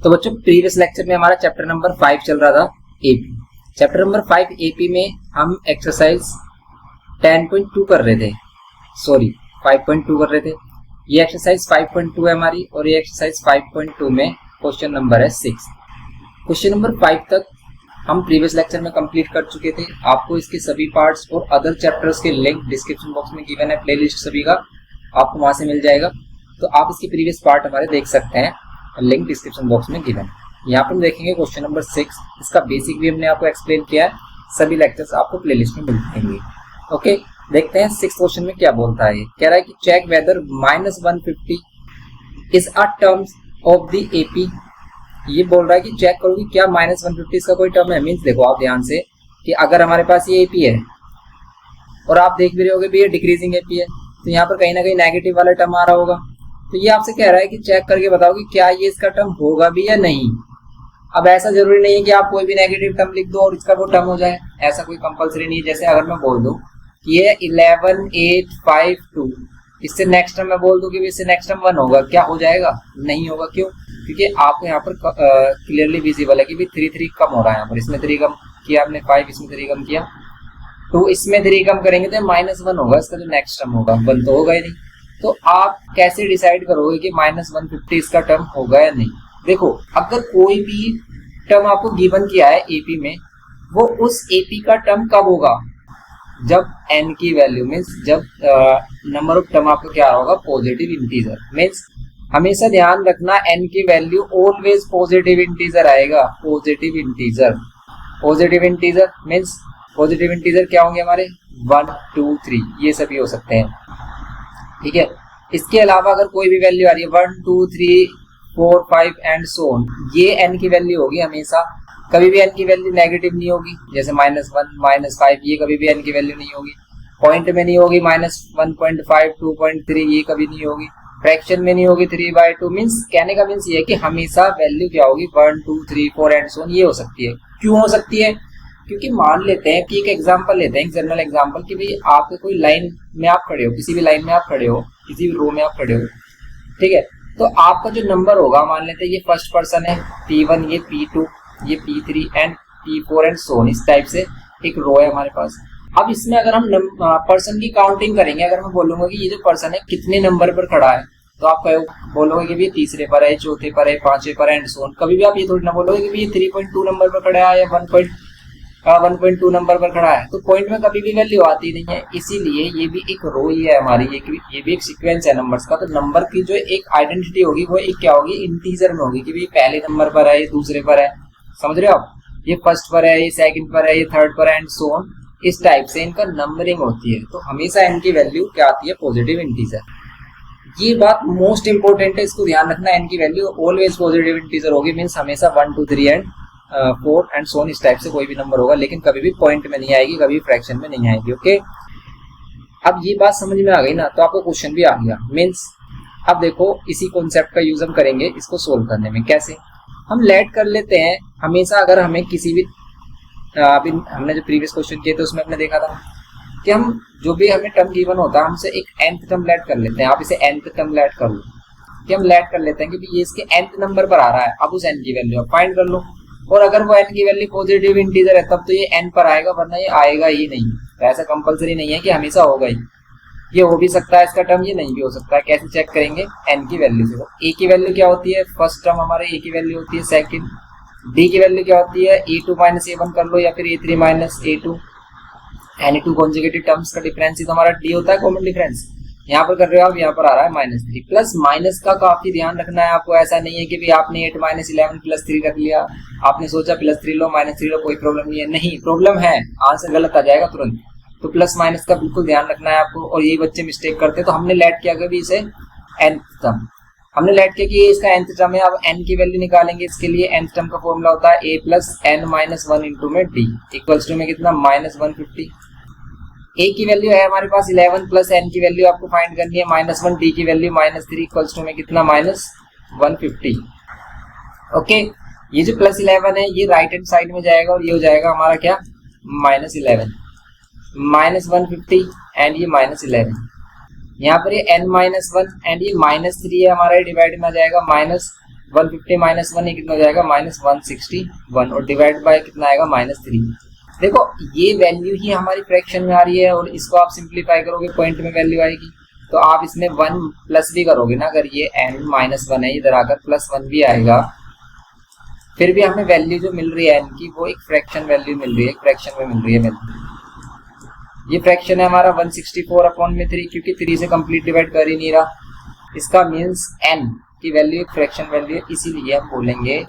तो बच्चों previous lecture में हमारा चैप्टर नंबर 5 चल रहा था एपी। चैप्टर नंबर 5 एपी में हम एक्सरसाइज 10.2 कर रहे थे, सॉरी 5.2 कर रहे थे। ये एक्सरसाइज 5.2 है हमारी और ये एक्सरसाइज 5.2 में क्वेश्चन नंबर है 6। क्वेश्चन नंबर 5 तक हम प्रीवियस लेक्चर में कंप्लीट कर चुके थे। आपको इसके सभी पार्ट्स और अदर चैप्टर्स के लिंक डिस्क्रिप्शन बॉक्स में गिवन है, प्लेलिस्ट सभी का आपको वहां से मिल जाएगा। तो आप इसके प्रीवियस पार्ट हमारे देख सकते हैं, लिंक डिस्क्रिप्शन बॉक्स में गिवन है। यहाँ पर देखेंगे क्वेश्चन नंबर 6, इसका बेसिक भी हमने आपको एक्सप्लेन किया है, सभी लेक्चर्स आपको प्लेलिस्ट में मिल जाएंगे। ओके, देखते हैं 6 क्वेश्चन में क्या बोलता है। कह रहा है कि check whether -150 is a terms of the AP. ये बोल रहा है कि चेक करो कि क्या -150 इसका कोई टर्म है। मीन्स देखो आप ध्यान से कि अगर हमारे पास ये एपी है और आप देख भी रहे होगे भी ये डिक्रीजिंग एपी है, तो यहाँ पर कहीं ना कहीं नेगेटिव वाला टर्म आ रहा होगा। तो ये आपसे कह रहा है कि चेक करके बताओ कि क्या ये इसका टर्म होगा भी या नहीं। अब ऐसा जरूरी नहीं है कि आप कोई भी नेगेटिव टर्म लिख दो और इसका वो टर्म हो जाए, ऐसा कोई कंपलसरी नहीं है। जैसे अगर मैं बोल दूं कि ये 11,852, इससे नेक्स्ट टर्म मैं बोल दूं कि इससे नेक्स्ट टर्म 1 होगा, क्या हो जाएगा? नहीं होगा। क्यों? क्योंकि आपको यहाँ पर क्लियरली विजिबल है कि भी 3 कम हो रहा है। यहाँ पर इसमें 3 कम किया आपने, 5 इसमें 3 कम किया, तो इसमें 3 कम करेंगे तो -1 होगा इसका जो नेक्स्ट टर्म होगा, 1 तो होगा ही नहीं। तो आप कैसे डिसाइड करोगे कि -150 इसका टर्म होगा या नहीं? देखो, अगर कोई भी टर्म आपको गिवन किया है एपी में, वो उस एपी का टर्म कब होगा? जब n की वैल्यू मीन्स जब नंबर ऑफ टर्म आपको क्या होगा? Positive integer. मीन्स हमेशा ध्यान रखना n की वैल्यू ऑलवेज पॉजिटिव इंटीजर आएगा। Positive integer, positive integer means positive integer क्या होंगे हमारे? 1, 2, 3 ये सभी हो सकते हैं, ठीक है। इसके अलावा अगर कोई भी वैल्यू आ रही है 1, 2, 3, 4, 5 एंड सो ऑन, ये n की वैल्यू होगी हमेशा। कभी भी n की वैल्यू नेगेटिव नहीं होगी, जैसे -1, -5 ये कभी भी n की वैल्यू नहीं होगी। पॉइंट में नहीं होगी, -1.5, 2.3 ये कभी नहीं होगी। फ्रैक्शन में नहीं होगी 3/2। मीन्स कहने का मीन्स ये है कि हमेशा वैल्यू क्या होगी? 1, 2, 3, 4 एंड सो ऑन ये हो सकती है। क्यों हो सकती है? क्योंकि मान लेते हैं कि एक एग्जांपल लेते हैं, एक जनरल एग्जांपल कि भाई आपके कोई लाइन में आप खड़े हो, किसी भी लाइन में आप खड़े हो, किसी भी रो में आप खड़े हो, ठीक है। तो आपका जो नंबर होगा, मान लेते हैं ये फर्स्ट पर्सन है P1, ये P2, ये P3 and P4 and so on. इस टाइप से एक रो है हमारे पास। अब इसमें अगर हम पर्सन की काउंटिंग करेंगे, अगर मैं बोलूंगा कि ये जो पर्सन है कितने नंबर पर खड़ा है, तो आप बोलोगे कि ये तीसरे पर है, चौथे पर है, पांचवें पर है एंड सो ऑन। कभी भी आप ये थोड़ी ना बोलोगे कि ये 3.2 नंबर पर खड़ा है या 1.2 नंबर पर खड़ा है। तो पॉइंट में कभी भी वैल्यू आती नहीं है। इसीलिए ये भी एक रो ही है हमारी, ये भी एक सीक्वेंस है नंबर्स का। तो नंबर की जो एक आइडेंटिटी होगी वो एक क्या होगी? इंटीजर में होगी कि भाई पहले नंबर पर है, ये दूसरे पर है, समझ रहे हो आप? ये फर्स्ट पर है, ये सेकंड पर है, ये थर्ड पर है एंड सो ऑन। इस टाइप से इनका नंबरिंग होती है। तो हमेशा इनकी वैल्यू क्या आती है? Positive integer. ये बात मोस्ट इंपोर्टेंट है, इसको ध्यान रखना। n की वैल्यू ऑलवेज पॉजिटिव इंटीजर होगी। मीन्स हमेशा 1, 2, 3 एंड 4 एंड सो ऑन इस टाइप से कोई भी नंबर होगा, लेकिन कभी भी पॉइंट में नहीं आएगी, कभी फ्रैक्शन में नहीं आएगी। ओके, अब ये बात समझ में आ गई ना, तो आपको क्वेश्चन भी आ गया। मीन्स अब देखो, इसी कॉन्सेप्ट का यूज हम करेंगे इसको सोल्व करने में। कैसे? हम लेट कर लेते हैं हमेशा। अगर हमें किसी भी अभी हमने जो प्रीवियस क्वेश्चन किए थे उसमें हमने देखा था कि हम जो भी हमें टर्म गिवन होता है, हमसे एक nth टर्म लेट कर लेते हैं। आप इसे nth टर्म लेट कर लो, कि हम लेट कर लेते हैं कि ये इसके nth नंबर पर आ रहा है। अब उस n की वैल्यू आप फाइंड कर लो, और अगर वो n की वैल्यू पॉजिटिव इंटीजर है तब तो ये n पर आएगा, वरना ये आएगा ही नहीं। तो ऐसा कंपलसरी नहीं है कि हमेशा होगा ही, ये हो भी सकता है इसका टर्म, ये नहीं भी हो सकता है। कैसे चेक करेंगे? n की वैल्यू से। तो a की वैल्यू क्या होती है? फर्स्ट टर्म हमारे a की वैल्यू होती है सेकंड। d की वैल्यू क्या होती है? a2 - a1 कर लो, या फिर a3 - a2। Any two conjugative terms का डिफरेंस ही तो हमारा d होता है, कॉमन डिफरेंस। यहाँ पर कर रहे हो आप, यहाँ पर आ रहा है -3। प्लस माइनस का काफी ध्यान रखना है आपको। ऐसा नहीं है कि भी आपने 8 - 11 + 3 रख लिया, आपने सोचा +3 लो -3 लो, कोई प्रॉब्लम नहीं है। नहीं, प्रॉब्लम है, आंसर गलत आ जाएगा तुरंत। तो प्लस माइनस का बिल्कुल ध्यान रखना है आपको, और यही बच्चे मिस्टेक करते हैं। तो हमने लेट किया कभी इसे nth टर्म, हमने लेट किया कि ये इसका nth टर्म है। अब n की वैल्यू निकालेंगे, इसके लिए nth टर्म का फॉर्मूला होता है a + n - 1 इंटू में d इक्वल्स टू में कितना? -150। a की वैल्यू है हमारे पास 11 प्लस n की वैल्यू आपको फाइंड करनी है -1, d की वैल्यू -3 इक्वल्स टू में कितना? -150। ओके, ये जो +11 है ये राइट हैंड साइड में जाएगा और ये हो जाएगा हमारा क्या? -11, -150 एंड ये -11। यहाँ पर ये n - 1 एंड ये -3 है हमारा, डिवाइड में आ जाएगा 150 माइनस 1 ये कितना हो जाएगा -161 और डिवाइड बाय कितना आएगा -3। देखो ये वैल्यू ही हमारी फ्रैक्शन में आ रही है और इसको आप सिंप्लीफाई करोगे पॉइंट में वैल्यू आएगी, तो आप इसमें 1 प्लस भी करोगे ना, अगर ये n-1 है इधर आकर +1 भी आएगा, फिर भी हमें वैल्यू जो मिल रही है n की वो एक फ्रैक्शन वैल्यू मिल रही है, एक फ्रैक्शन में मिल रही है वैल्यू। ये फ्रैक्शन है हमारा 164/3 क्योंकि 3 से कंप्लीट डिवाइड कर ही नहीं रहा, इसका मीन्स n की वैल्यू एक फ्रैक्शन वैल्यू है, इसीलिए हम बोलेंगे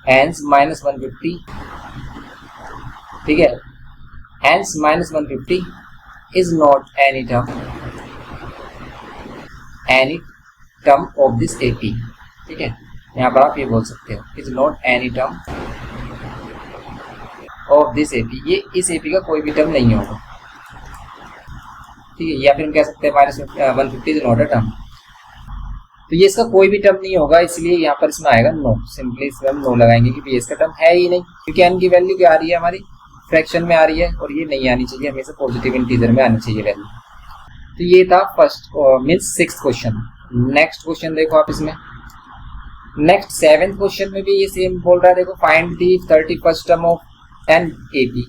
hence -150, ठीक है, hence -150 is not any term of this AP, ठीक है, यहाँ पर आप ये बोल सकते हो is not any term of this AP, ये इस AP का कोई भी टर्म नहीं होगा, ठीक है, या फिर हम कह सकते हैं -150 is not a term, तो ये इसका कोई भी टर्म नहीं होगा, इसलिए यहाँ पर इसमें आएगा नो, सिंपली इसमें हम नो लगाएंगे कि ये इसका टर्म है ही नहीं, क्योंकि n की वैल्यू क्या आ रही है हमारी फ्रैक्शन में आ रही है और ये नहीं आनी चाहिए, हमेशा पॉजिटिव इंटीजर में आनी चाहिए वैल्यू। तो ये था first means 6th question. Next question देखो आप इसमें, नेक्स्ट 7th क्वेश्चन में भी ये सेम बोल रहा है, देखो find the 31st term of an AP.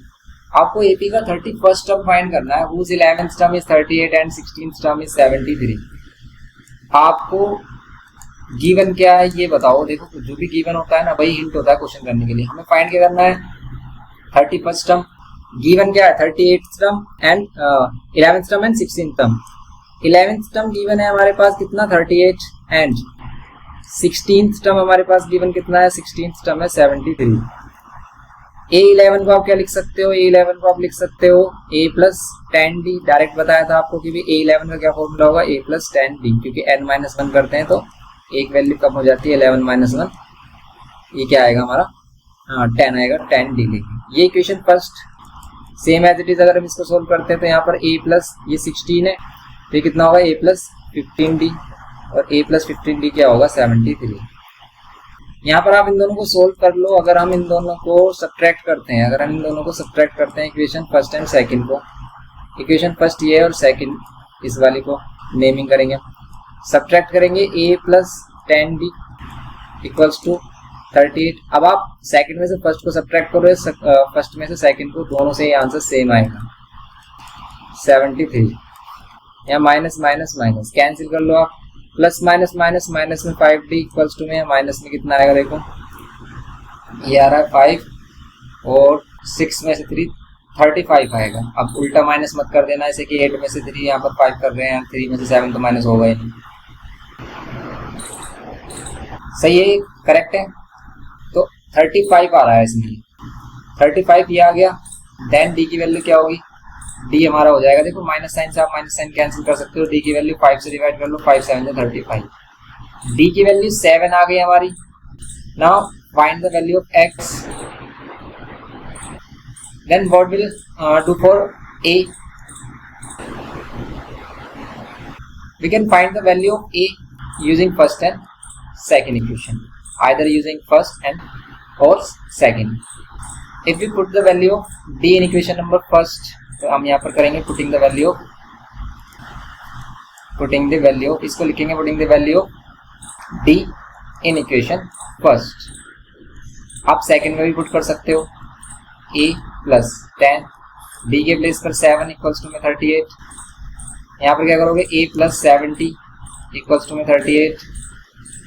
आपको एपी का 31st टर्म फाइंड करना है, whose 11th term is 38 and 16th term is 73। आपको गिवन क्या है ये बताओ, देखो जो भी गिवन होता है ना वही हिंट होता है क्वेश्चन करने के लिए, हमें फाइंड क्या करना है 31st टर्म, गिवन क्या है 38th term and 11th term and 16th term. 11th term given है हमारे पास कितना 38 एंड 16th टर्म हमारे पास गिवन कितना है 16th टर्म है 73। A11 को आप क्या लिख सकते हो, A11 को आप लिख सकते हो A प्लस 10D, डायरेक्ट बताया था आपको कि भी A11 का क्या फॉर्मूला होगा A प्लस 10D, क्योंकि n-1 करते हैं तो एक वैल्यू कम हो जाती है 11-1, ये क्या आएगा हमारा 10 आएगा, 10D लेंगे। ये equation first same as it is, अगर हम इसको सोल्व करते हैं तो यहाँ पर A प्लस ये 16 है तो ये कितना होगा A प्लस 15D और A प्लस 15D क्या होगा 73। यहाँ पर आप इन दोनों को सोल्व कर लो, अगर हम इन दोनों को सब्ट्रैक्ट करते हैं, इक्वेशन फर्स्ट एंड सेकंड को, इक्वेशन फर्स्ट ये है और सेकंड इस वाली को नेमिंग करेंगे, सब्ट्रैक्ट करेंगे A plus 10D equals to 38। अब आप सेकंड में से फर्स्ट को सब्ट्रैक्ट करो, फर्स्ट में से सेकंड को, दोनों से ये आंसर सेम आएगा 73। यहाँ माइनस माइनस माइनस कैंसिल कर लो आप, प्लस माइनस माइनस माइनस में 5D इक्वल्स टू में माइनस में कितना आएगा, देखो ये आ रहा है 5 और 6 में से 3 35 आएगा। अब उल्टा माइनस मत कर देना, ऐसे कि 8 में से 3 यहाँ पर 5 कर रहे हैं, 3 में से 7 तो माइनस होगा ही नहीं। सही है, करेक्ट है, तो 35 आ रहा है इसमें, 35 ये आ गया। देन डी की वैल्यू क्या होगी, डी हमारा हो जाएगा, देखो माइनस साइन से आप माइनस साइन कैंसिल कर सकते हो, डी की वैल्यू 5 से डिवाइड कर लो, 5 7 35, डी की वैल्यू 7 आ गई हमारी। Now find the value of X, then what will do for A, we can find the value of A using first and second equation, either using first and or second. If we put the value of d in equation number first, तो हम यहाँ पर करेंगे putting the value of, इसको लिखेंगे putting the value of d in equation first। आप second में भी put कर सकते हो a plus 10, d के प्लेस पर 7 इक्वल्स टू में 38, यहाँ पर क्या करोगे a plus 70 इक्वल्स टू में 38।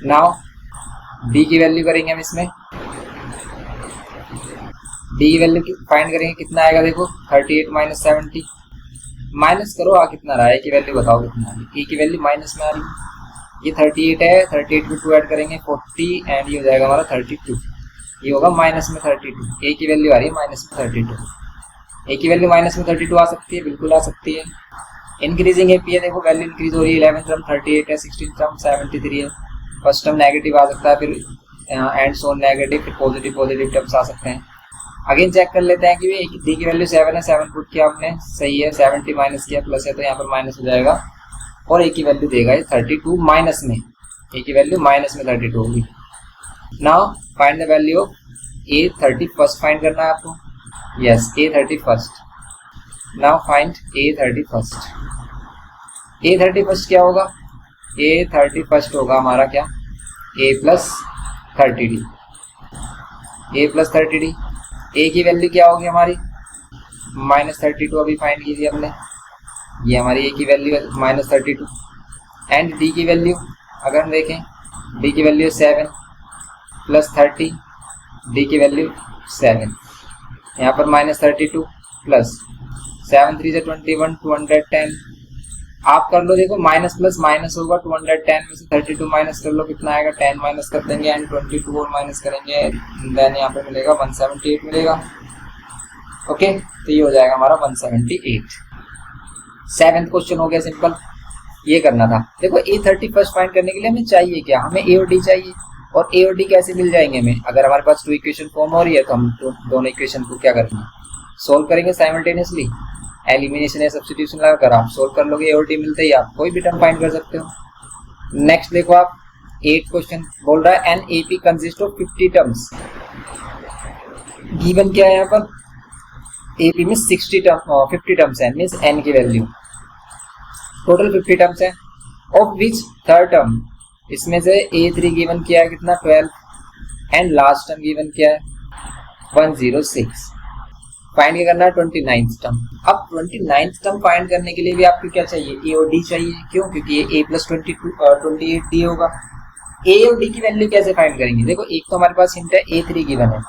नाउ d की वैल्यू करेंगे हम इसमें, d की वैल्यू फाइंड करेंगे, कितना आएगा देखो 38 माइनस 70, माइनस करो आ कितना रहा है, की वैल्यू बताओ कितना है, a की वैल्यू माइनस में आ रही है, ये 38 है, 38 में 2 ऐड करेंगे 40 एंड ये हो जाएगा हमारा 32, ये होगा माइनस में 32, a की वैल्यू आ रही है माइनस में 32, a की वैल्यू माइनस में 32 आ सकती है, बिल्कुल आ सकती है। इंक्रीजिंग है, देखो वैल्यू इंक्रीज हो रही है, 11th टर्म 38 है, 16th टर्म 73 है, फर्स्ट टर्म नेगेटिव आ सकता है, फिर एंड सो नेगेटिव, फिर पॉजिटिव टर्म्स आ सकते हैं। अगेन चेक कर लेते हैं कि डी की वैल्यू 7 है, 7 पुट किया आपने, सही है, 70 माइनस किया प्लस है तो यहाँ पर माइनस हो जाएगा, और ए की वैल्यू देगा 32 माइनस में, ए की वैल्यू माइनस में 32 होगी। Now find the value of A 31st find करना है आपको, यस ए 31st। नाउ फाइंड ए 31st, ए 31st क्या होगा, ए 31st होगा हमारा क्या, a plus 30D, a plus 30D। a की वैल्यू क्या होगी हमारी -32, अभी फाइंड कीजिए हमने, ये हमारी a की वैल्यू है -32। एंड d की वैल्यू अगर हम देखें, d की वैल्यू 7 प्लस 30, d की वैल्यू 7, यहाँ पर -32 प्लस 7 3 से 21, 210। आप कर लो, देखो माइनस प्लस माइनस होगा, 210 में से 32 माइनस कर लो, कितना आएगा 10 माइनस कर देंगे एंड 22 और माइनस करेंगे, देन यहाँ पे मिलेगा 178 मिलेगा। ओके, तो ये हो जाएगा हमारा 178। 7th क्वेश्चन हो गया सिंपल, ये करना था। देखो A30 फर्स्ट फाइंड करने के लिए हमें चाहिए क्या, हमें A और D चाहिए, और A और D कैसे मिल जाएंगे हमें, अगर हमारे पास 2 इक्वेशन फॉर्म हो रही है तो हम दोनों इक्वेशन को क्या करेंगे, सोल्व करेंगे साइमल्टेनियसली, एलिमिनेशन या सब्स्टिट्यूशन लगाकर आप सोल्व कर लोगे, ए और डी मिलते ही आप कोई भी टर्म फाइंड कर सकते हो। नेक्स्ट देखो आप 8 क्वेश्चन बोल रहा है an AP consist of 50 terms. Given क्या है यहाँ पर, एपी में 50 टर्म्स है, मींस एन की वैल्यू टोटल 50 टर्म्स है, ऑफ विच थर्ड टर्म, इसमें से A3 गिवन किया है कितना 12, एंड लास्ट टर्म गिवन किया है 106। फाइंड क्या करना है 29th टर्म। अब 29th टर्म फाइंड करने के लिए भी आपको क्या चाहिए, ए और डी चाहिए, क्यों, क्योंकि ये a प्लस 28d होगा। ए और डी की वैल्यू कैसे फाइंड करेंगे, देखो एक तो हमारे पास हिंट है A3 गिवन है,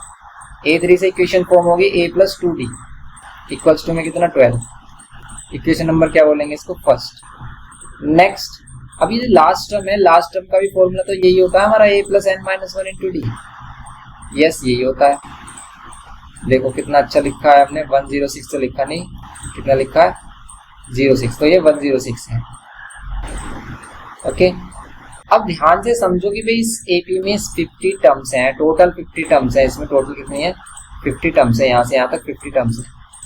A3 से इक्वेशन फॉर्म होगी a plus 2d equals to में कितना 12, इक्वेशन नंबर क्या बोलेंगे इसको फर्स्ट। नेक्स्ट अब ये लास्ट टर्म है, लास्ट टर्म का भी फॉर्मूला तो यही होता है हमारा a plus n minus 1 into D, yes यही होता है। देखो कितना अच्छा लिखा है हमने, 106 तो लिखा नहीं, कितना लिखा है 06, तो ये 106 है। ओके, अब ध्यान से समझो कि भाई इस एपी में 50 टर्म्स हैं, टोटल 50 टर्म्स है, इसमें टोटल कितनी है 50 टर्म्स है, यहाँ से यहाँ तक 50 टर्म्स है,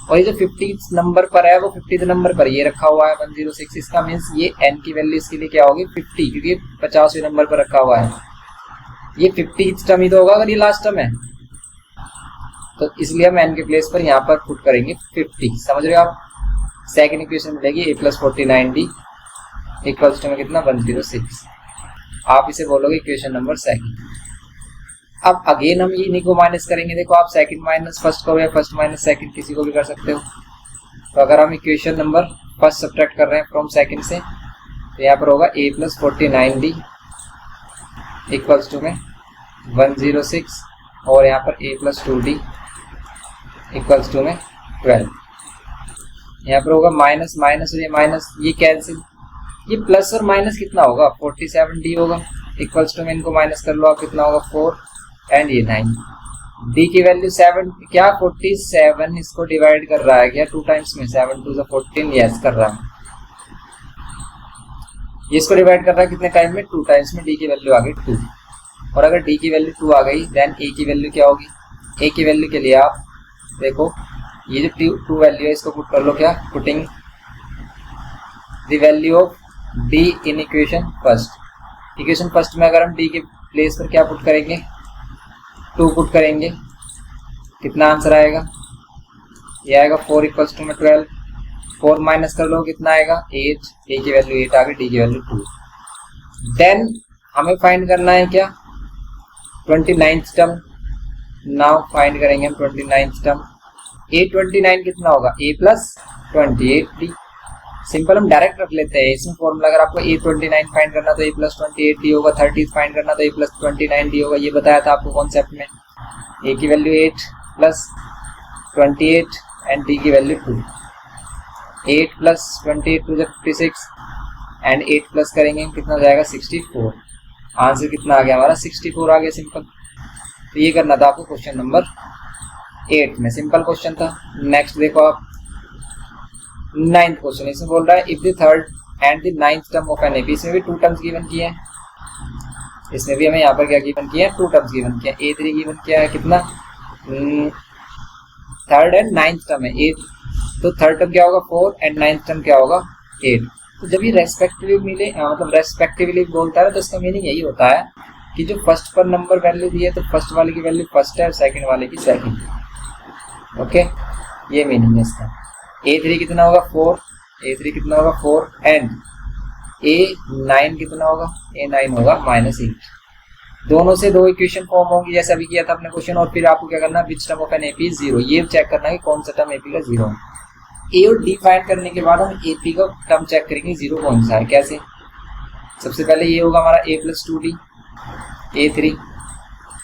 और ये जो 50 नंबर पर है वो 50 नंबर पर ये रखा हुआ है 106, इसका मीन्स ये n की वैल्यू इसके लिए क्या होगी 50, क्योंकि 50वें नंबर पर रखा हुआ है, ये 50 टर्म ही तो होगा अगर ये लास्ट टर्म है, तो इसलिए हम n के प्लेस पर यहाँ पर पुट करेंगे 50। समझ रहे हो आप, सेकंड इक्वेशन मिलेगी a plus 49d equals to में कितना 106, आप इसे बोलोगे इक्वेशन नंबर सेकंड। अब अगेन हम ये इन्हीं को माइनस करेंगे, देखो आप सेकंड माइनस फर्स्ट करो या फर्स्ट माइनस सेकंड, किसी को भी कर सकते हो। तो अगर हम इक्वेशन नंबर फर्स्ट सब्ट्रैक्ट कर रहे हैं फ्रॉम सेकंड से, तो यहाँ पर होगा a plus 49d equals to में 106, और यहाँ पर a plus 2d equals to में 12, यहाँ पर होगा माइनस माइनस और ये माइनस ये कैंसिल, ये प्लस और माइनस कितना होगा 47d होगा, इक्वल्स टू में इनको माइनस कर लो आप, कितना होगा 4 एंड ये 9, d की वैल्यू 7 क्या 47, इसको डिवाइड कर रहा है क्या 2 टाइम्स में, 7 2 14, यस कर रहा है, इसको डिवाइड कर रहा है कितने टाइम में 2 टाइम्स में, d की वैल्यू आ गई 2, और अगर d की वैल्यू 2 आ गई देन a की वैल्यू क्या होगी, a की वैल्यू के लिए आप देखो ये जो 2 वैल्यू है इसको पुट कर लो, क्या putting the value of d in equation first, equation first में अगर हम d के प्लेस पर क्या पुट करेंगे 2 पुट करेंगे, कितना आंसर आएगा, ये आएगा 4 इक्वल्स टू में 12, 4 माइनस कर लो कितना आएगा 8, a की वैल्यू 8 आ गई, d की वैल्यू 2। देन हमें फाइंड करना है क्या 29th टर्म, नाउ फाइंड करेंगे हम 29th टर्म, a29 कितना होगा a प्लस 28d, सिंपल हम डायरेक्ट रख लेते हैं इसमें फॉर्मूला, अगर आपको a29 फाइंड करना तो a प्लस 28d होगा, 30 फाइंड करना तो a प्लस 29d होगा, ये बताया था आपको कॉन्सेप्ट में, a की वैल्यू 8 प्लस 28 एंड d की value 2, 8 plus 28 to 56 and 8 plus करेंगे कितना हो जाएगा 64, आंसर कितना आ गया हमारा 64 आ गया सिंपल। तो ये करना था आपको क्वेश्चन नंबर 8 में, सिंपल क्वेश्चन था। नेक्स्ट देखो आप 9th क्वेश्चन, इसमें बोल रहा है if the third and the 9th term of an AP, इसमें भी 2 टर्म्स गिवन किए हैं, इसमें भी हमें यहाँ पर क्या गिवन किया है 2 टर्म्स गिवन किया है, a3 गिवन किया है कितना थर्ड एंड 9th टर्म है 8, तो थर्ड टर्म क्या होगा 4 एंड 9th टर्म क्या होगा 8। तो जब ये रेस्पेक्टिवली मिले मतलब रेस्पेक्टिवली बोलता है तो इसका मीनिंग यही होता है कि जो फर्स्ट पर नंबर वैल्यू दी है तो फर्स्ट वाले की वैल्यू फर्स्ट है और सेकंड वाले की सेकंड। ओके, ये मीनिंग है इसका। a3 कितना होगा 4, a3 कितना होगा 4 एंड a9 कितना होगा, a9 होगा -8। दोनों से दो इक्वेशन फॉर्म होंगी जैसे अभी किया था अपने क्वेश्चन, और फिर आपको क्या करना है, which term of an AP is zero, ये चेक करना है कि कौन सा टर्म एपी का जीरो है। ए और डी फाइंड करने के बाद हम एपी का टर्म चेक करेंगे जीरो कौन सा है। कैसे, सबसे पहले ये होगा हमारा a plus two d a three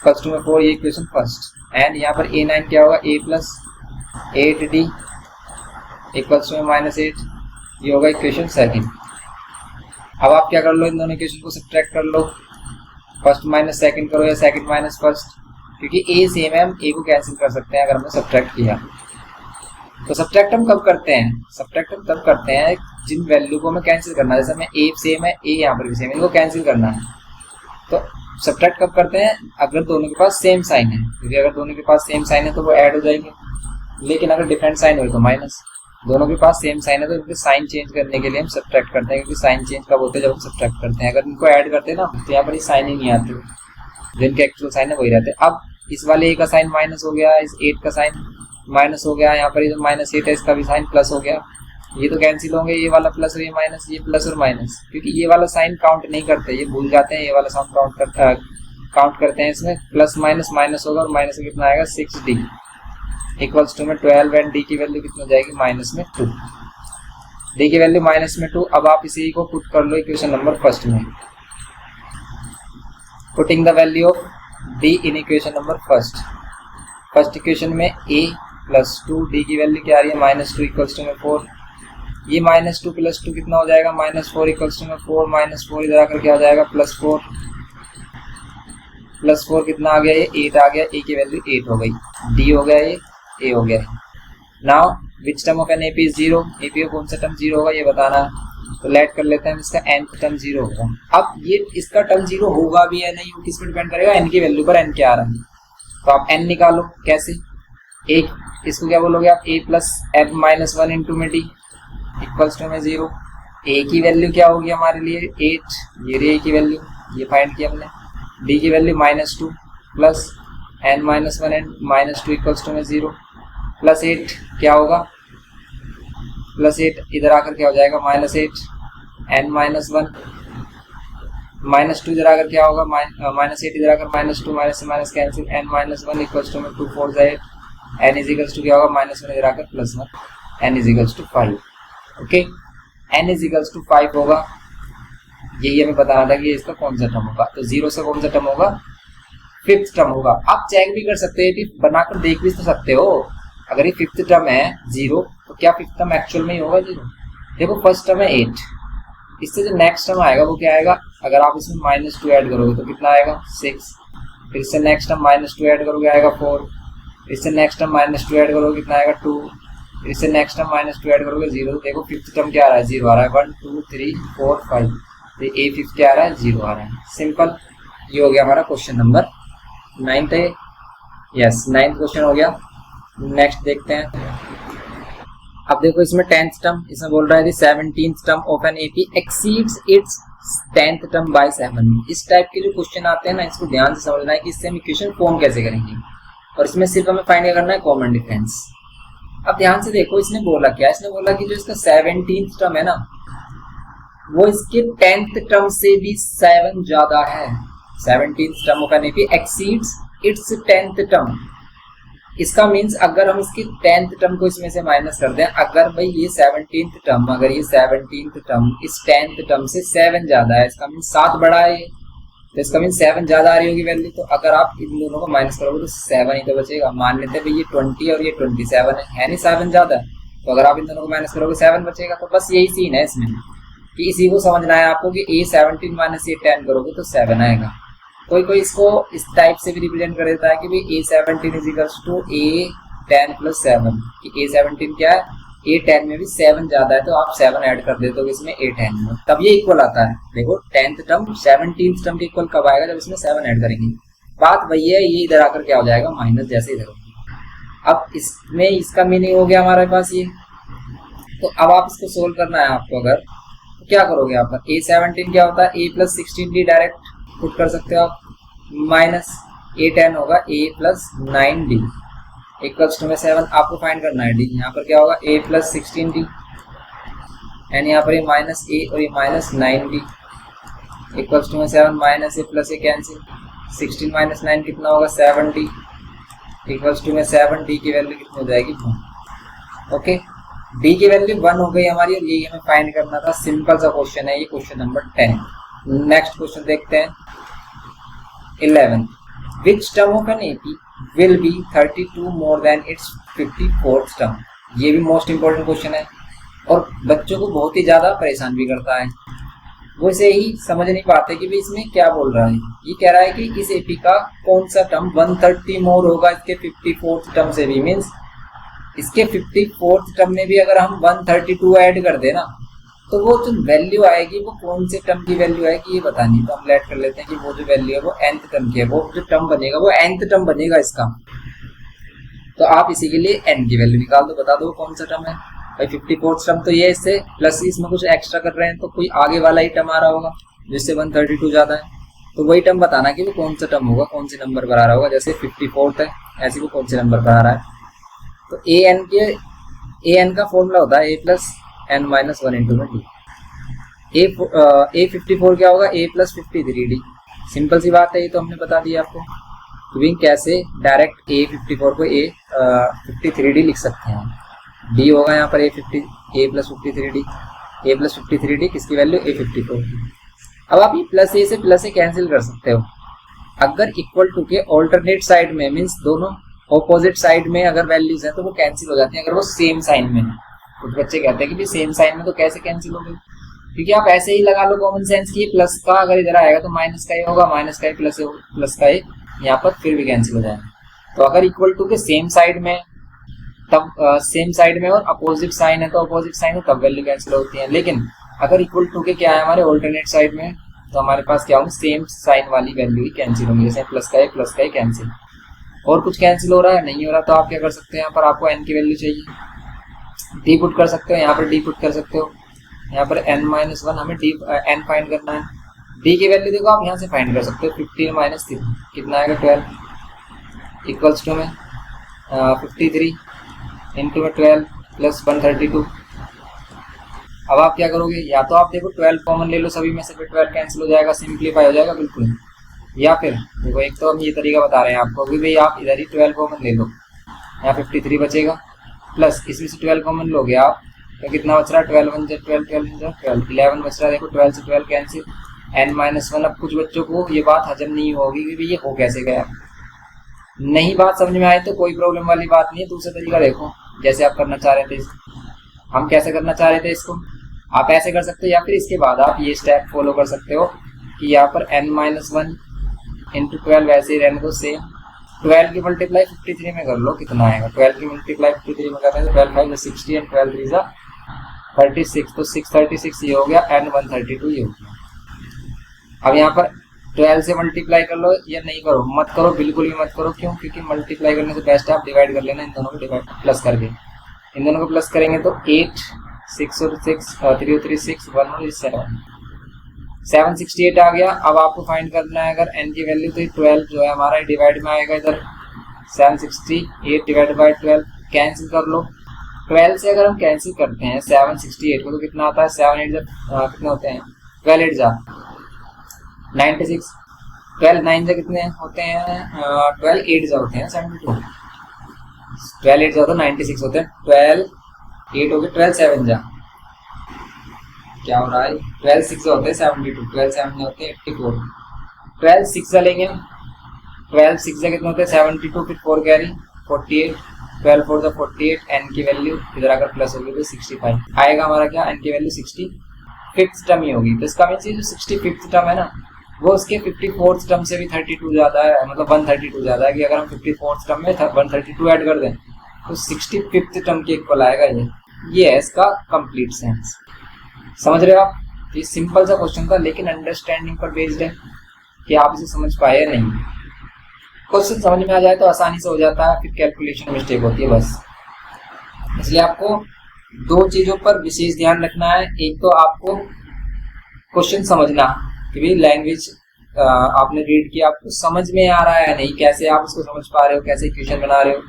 plus two में फोर, ये इक्वेशन फर्स्ट, एंड यहाँ पर ए नाइन क्या होगा, a plus eight d equals to minus eight, ये होगा इक्वेशन सेकंड। अब आप क्या कर लो, इन दोनों इक्वेशन को सब्ट्रैक्ट कर लो, फर्स्ट माइनस सेकंड करो या सेकंड माइनस फर्स्ट, क्योंकि ए सेम है, हम ए को कैंसिल कर सकते हैं अगर हमने सब्ट्रैक्ट किया। तो सब्ट्रैक्ट हम कब करते हैं, सब्ट्रैक्ट हम तब करते हैं जिन वैल्यू को हमें कैंसिल करना है, जैसे हमें ए सेम है, ए यहाँ पर भी सेम है, इनको कैंसिल करना है। तो सब्ट्रैक्ट कब करते हैं, अगर दोनों के पास सेम साइन है, क्योंकि अगर दोनों के पास सेम साइन है तो वो ऐड हो जाएंगे, लेकिन अगर डिफरेंट साइन हो तो माइनस। दोनों के पास सेम साइन है तो इनके साइन चेंज करने के लिए हम सब्ट्रैक्ट करते हैं, क्योंकि साइन चेंज कब होते हैं, जब हम सब्ट्रैक्ट करते हैं। अगर इनको ऐड करते हैं ना तो यहाँ पर ये साइन ही नहीं आते, जो इनके एक्चुअल साइन है वही रहते हैं। अब इस वाले ए का साइन माइनस हो गया, इस 8 का साइन माइनस हो गया, यहाँ पर ये जो माइनस 8 है इसका भी साइन प्लस हो गया, ये तो कैंसिल होंगे, ये वाला प्लस और ये माइनस, ये प्लस और माइनस, क्योंकि ये वाला साइन काउंट नहीं करते, ये भूल जाते हैं, ये वाला साइन काउंट करते हैं। इसमें प्लस माइनस माइनस होगा और माइनस में कितना आएगा 6d इक्वल्स टू में 12, एंड डी की वैल्यू कितना हो जाएगी माइनस में 2, डी की वैल्यू माइनस में 2। अब आप इसी को पुट कर लो इक्वेशन नंबर फर्स्ट में, putting the value of D in equation number first equation में a प्लस 2, डी की वैल्यू क्या आ रही है माइनस 2 इक्वल्स टू में 4, ये माइनस 2 प्लस 2 कितना हो जाएगा माइनस 4 इक्वल्स टू में 4, माइनस 4 इधर आकर क्या हो जाएगा प्लस 4, प्लस 4 कितना आ गया, ये 8 आ गया, a की वैल्यू 8 हो गई, d हो गया, ये a हो गया। Now which term of an AP is zero, AP का कौन सा टर्म जीरो होगा ये बताना है, तो लेट कर लेते हैं, इसका nth टर्म जीरो होगा। अब ये इसका टर्म जीरो होगा भी या नहीं, वो किस पर डिपेंड करेगा, n की वैल्यू पर, n क्या आ रहा है, तो आप n निकालो। कैसे, एक इसको क्या बोलोगे आप, a plus f minus 1 into में d इक्वल्स टू में 0, a की वैल्यू क्या होगी हमारे लिए 8, ये रही a की वैल्यू, ये फाइंड किया हमने, d की value minus 2 plus n minus 1 and minus 2 equals to में 0, प्लस 8 क्या होगा, प्लस 8 इधर आकर क्या हो जाएगा माइनस 8, n माइनस 1 माइनस 2 इधर आकर क्या होगा माइनस 8 इधर आकर माइनस 2, माइनस से minus cancel, n minus 1 equals to में 2 4 8, n इज इक्वल्स टू क्या होगा माइनस 1 इधर आकर plus 1, n is equals to 5। Okay, n is equals to 5 होगा, यही हमें बताना था कि इसका कौन सा टर्म होगा। तो 0 से कौन सा टर्म होगा, फिफ्थ टर्म होगा। आप चेक भी कर सकते हैं, बनाकर देख भी तो सकते हो, अगर ये फिफ्थ टर्म है 0 तो क्या फिफ्थ टर्म एक्चुअल में ही होगा 0। देखो फर्स्ट टर्म है 8, इससे जो नेक्स्ट टर्म आएगा वो क्या आएगा, अगर आप इसमें माइनस 2 ऐड करोगे तो कितना आएगा 6, फिर इससे नेक्स्ट टर्म माइनस 2 ऐड करोगे आएगा 4, इससे नेक्स्ट टर्म माइनस 2 ऐड करोगे कितना आएगा 2, फिर इससे नेक्स्ट टर्म माइनस 2 ऐड करोगे 0। तो देखो फिफ्थ टर्म क्या आ रहा है 0 आ रहा है, 1 2 3 4 5, तो ए फिफ्थ क्या आ रहा है 0 आ रहा है। सिंपल, ये हो गया हमारा क्वेश्चन नंबर 9th है, यस 9th क्वेश्चन हो गया। नेक्स्ट देखते हैं। अब देखो इसमें 10th टर्म, इसमें बोल रहा है 17th term of an AP exceeds its 10th term by 7। इस टाइप के जो क्वेश्चन आते हैं ना, इसको ध्यान से समझना है कि इससे हम इक्वेशन फॉर्म कैसे करेंगे, और इसमें सिर्फ हमें फाइंड करना है कॉमन डिफरेंस। अब ध्यान से देखो इसने बोला क्या, इसने बोला कि जो इसका 17th टर्म है ना वो इसके 10th टर्म से भी 7 ज्यादा है। 17th term of an AP exceeds its 10th term, इसका मीन्स अगर हम इसके 10th टर्म को इसमें से माइनस कर दें, अगर भाई ये 17th टर्म, अगर ये 17th टर्म इस 10th टर्म से 7 ज्यादा है, इसका मीन्स 7 बड़ा है, तो इसका मीन्स 7 ज्यादा आ रही होगी वैल्यू। तो अगर आप इन दोनों को माइनस करोगे तो 7 ही तो बचेगा। मान लेते हैं भाई ये 20 और ये 27 है नहीं 7 ज्यादा, तो अगर आप इन दोनों को माइनस करोगे 7 बचेगा। तो बस यही सीन है इसमें कि इसी को समझना है आपको कि a 17 माइनस a 10 करोगे तो 7 आएगा। कोई कोई इसको इस टाइप से भी रिप्रेजेंट कर देता है कि भाई a 17 is equals to a 10 plus 7, कि a 17 क्या है, a 10 में भी 7 ज्यादा है, तो आप 7 ऐड कर देते हो इसमें a 10 में, तब ये इक्वल आता है। देखो 10th टर्म 17th टर्म के इक्वल कब आएगा, जब इसमें 7 ऐड करेंगे। बात वही है, ये इधर आकर क्या हो जाएगा माइनस, जैसे इधर होगा। अब इसमें इसका मीनिंग हो गया हमारे पास ये। तो अब आप इसको सोल्व करना है आपको, अगर तो क्या करोगे आप, a 17 क्या होता है a plus 16d direct put कर सकते हो आप, माइनस a 10 होगा a plus 9d equals to में 7। आपको फाइंड करना है d, यहाँ पर क्या होगा a प्लस 16d एंड यहाँ पर ये माइनस a और ये माइनस 9d इक्वल्स टू में 7, minus a plus a cancel, 16 minus 9 कितना होगा 7D इक्वल्स टू में 7D की वैल्यू कितनी हो जाएगी 1। ओके, D की वैल्यू 1 हो गई हमारी और यही हमें फाइंड करना था। सिंपल सा क्वेश्चन है ये, क्वेश्चन नंबर 10। नेक्स्ट क्वेश्चन देखते हैं 11। Which term of an AP will be 32 more than it's 54th term. ये भी मोस्ट इंपोर्टेंट क्वेश्चन है और बच्चों को बहुत ही ज्यादा परेशान भी करता है। वो इसे ही समझ नहीं पाते कि भाई इसमें क्या बोल रहा है। ये कह रहा है कि इस एपी का कौन सा टर्म 130 मोर होगा इसके 54th टर्म से भी, मीन्स इसके 54th टर्म में भी अगर हम 132 ऐड कर देना तो वो जो वैल्यू आएगी वो कौन से टर्म की वैल्यू आएगी ये पता नहीं। तो हम लेट कर लेते हैं कि वो जो वैल्यू है वो nth टर्म की है, वो जो टर्म बनेगा वो nth टर्म बनेगा इसका। तो आप इसी के लिए n की वैल्यू निकाल दो, बता दो कौन सा टर्म है भाई। 54th टर्म तो ये, इससे प्लस इसमें कुछ एक्स्ट्रा कर रहे हैं तो कोई आगे वाला ही टर्म आ रहा होगा जिससे 132 ज्यादा है, तो वही टर्म बताना कि वो कौन सा टर्म होगा, कौन से नंबर पर आ रहा होगा। जैसे 54th है, ऐसे वो कौन से नंबर पर आ रहा है। तो ए एन का फॉर्मूला होता है a plus n minus 1 into में d। a 54 क्या होगा a प्लस 53d। सिंपल सी बात है, ये तो हमने बता दिया आपको। तो भी कैसे डायरेक्ट a 54 को a 53d लिख सकते हैं। d होगा यहाँ पर a plus 53d, a plus 53d किसकी वैल्यू a 54 की। अब आप ये प्लस a से प्लस a कैंसिल कर सकते हो। अगर इक्वल टू के ऑल्टरनेट साइड में, मीन्स दोनों ऑपोजिट साइड में अगर वैल्यूज हैं तो वो कैंसिल हो जाती हैं अगर वो सेम साइन में। कुछ बच्चे कहते हैं कि भाई सेम साइन में तो कैसे कैंसिल हो गई, क्योंकि आप ऐसे ही लगा लो कॉमन सेंस की प्लस का अगर इधर आएगा तो माइनस का ही होगा, माइनस का ही प्लस का ही यहाँ पर फिर भी कैंसिल हो जाएगा। तो अगर इक्वल टू के सेम साइड में, तब सेम साइड में और अपोजिट साइन है तो अपोजिट साइन है तब वैल्यू कैंसिल होती है। लेकिन अगर इक्वल टू के क्या है हमारे ऑल्टरनेट साइड में, तो हमारे पास क्या होंगे सेम साइन वाली वैल्यू ही कैंसिल होंगी। जैसे प्लस का ही कैंसिल, और कुछ कैंसिल हो रहा है नहीं हो रहा तो आप क्या कर सकते हैं, यहाँ पर आपको n की वैल्यू चाहिए, डी पुट कर सकते हो, यहाँ पर डी पुट कर सकते हो। यहाँ पर n माइनस 1 हमें n फाइंड करना है। डी की वैल्यू देखो आप यहाँ से फाइंड कर सकते हो, 15 माइनस 3 कितना आएगा 12 इक्वल्स टू में 53 इंटू में 12 प्लस 132। अब आप क्या करोगे, या तो आप देखो 12 कॉमन ले लो सभी में से, फिर 12 कैंसिल हो जाएगा, सिंप्लीफाई हो जाएगा बिल्कुल। या फिर देखो एक तो हम ये तरीका बता रहे हैं आपको कि भाई आप इधर ही 12 कॉमन ले लो, यहाँ 53 बचेगा, प्लस इसमें से 12 कॉमन लोगे आप तो कितना बच रहा है 12 1 12 12 12 11 बच रहा है। देखो 12 से 12 कैंसिल, n माइनस 1। अब कुछ बच्चों को ये बात हजम नहीं होगी कि भाई ये हो कैसे गया। नहीं बात समझ में आए तो कोई प्रॉब्लम वाली बात नहीं है, दूसरा तरीका देखो जैसे आप करना चाह रहे थे। हम कैसे करना चाह रहे थे इसको, आप ऐसे कर सकते हो या फिर इसके बाद आप ये स्टेप फॉलो कर सकते हो कि यहाँ पर n माइनस 1 इंटू 12 वैसे ही रहने दो सेम। 12 की मल्टीप्लाई 53 में कर लो, कितना आएगा 12 की मल्टीप्लाई 53 में कर रहे हैं 12 5 60 एंड 12 3 36, तो 636 ये हो गया, n 132 ये हो गया। अब यहाँ पर 12 से मल्टीप्लाई कर लो या नहीं करो, मत करो, बिल्कुल भी मत करो। क्यों? क्योंकि मल्टीप्लाई करने से बेस्ट है आप डिवाइड कर लेना, इन दोनों को डिवाइड प्लस करके। इन दोनों को प्लस करेंगे तो 8 6 और 6 3 और 3 6 1 और 7 768 आ गया। अब आपको फाइंड करना है अगर n की वैल्यू, तो 12 जो है हमारा डिवाइड में आएगा इधर, 768 डिवाइड बाय 12 कैंसिल कर लो। 12 से अगर हम कैंसिल करते हैं 768 को तो कितना आता है, 7 8 कितने होते हैं, 12 8 जा 96, 12 9 जा कितने होते हैं, 12 8 जा होते हैं 72, 12 8 जा तो 96 होते हैं, 12 8 हो गए, 12 7 जा क्या हो रहा है, 12 6 होते हैं 72, 12 7 होते हैं 84, 12 6 जा लेंगे, 12 6 जा कितने होते हैं 72, फिर 4 कैरी 48, 12 4 जा 48, n की वैल्यू इधर अगर प्लस होगी तो 65 आएगा हमारा, क्या n की वैल्यू 65th टर्म ही होगी। तो इसका मीन्स ये जो 65th टर्म है ना वो उसके 54th टर्म से भी 32 ज्यादा है, मतलब 132 ज्यादा है। कि अगर हम 54th टर्म में 132 ऐड कर दें तो 65th टर्म के इक्वल आएगा। ये है इसका कंप्लीट सेंस। समझ रहे हो आप? ये सिंपल सा क्वेश्चन था लेकिन अंडरस्टैंडिंग पर बेस्ड है कि आप इसे समझ पाए या नहीं। क्वेश्चन समझ में आ जाए तो आसानी से हो जाता है, फिर कैलकुलेशन मिस्टेक होती है बस। इसलिए आपको दो चीजों पर विशेष ध्यान रखना है। एक तो आपको क्वेश्चन समझना कि भाई लैंग्वेज आपने रीड किया, आपको समझ में आ रहा है या नहीं, कैसे आप उसको समझ पा रहे हो, कैसे इक्वेशन बना रहे हो,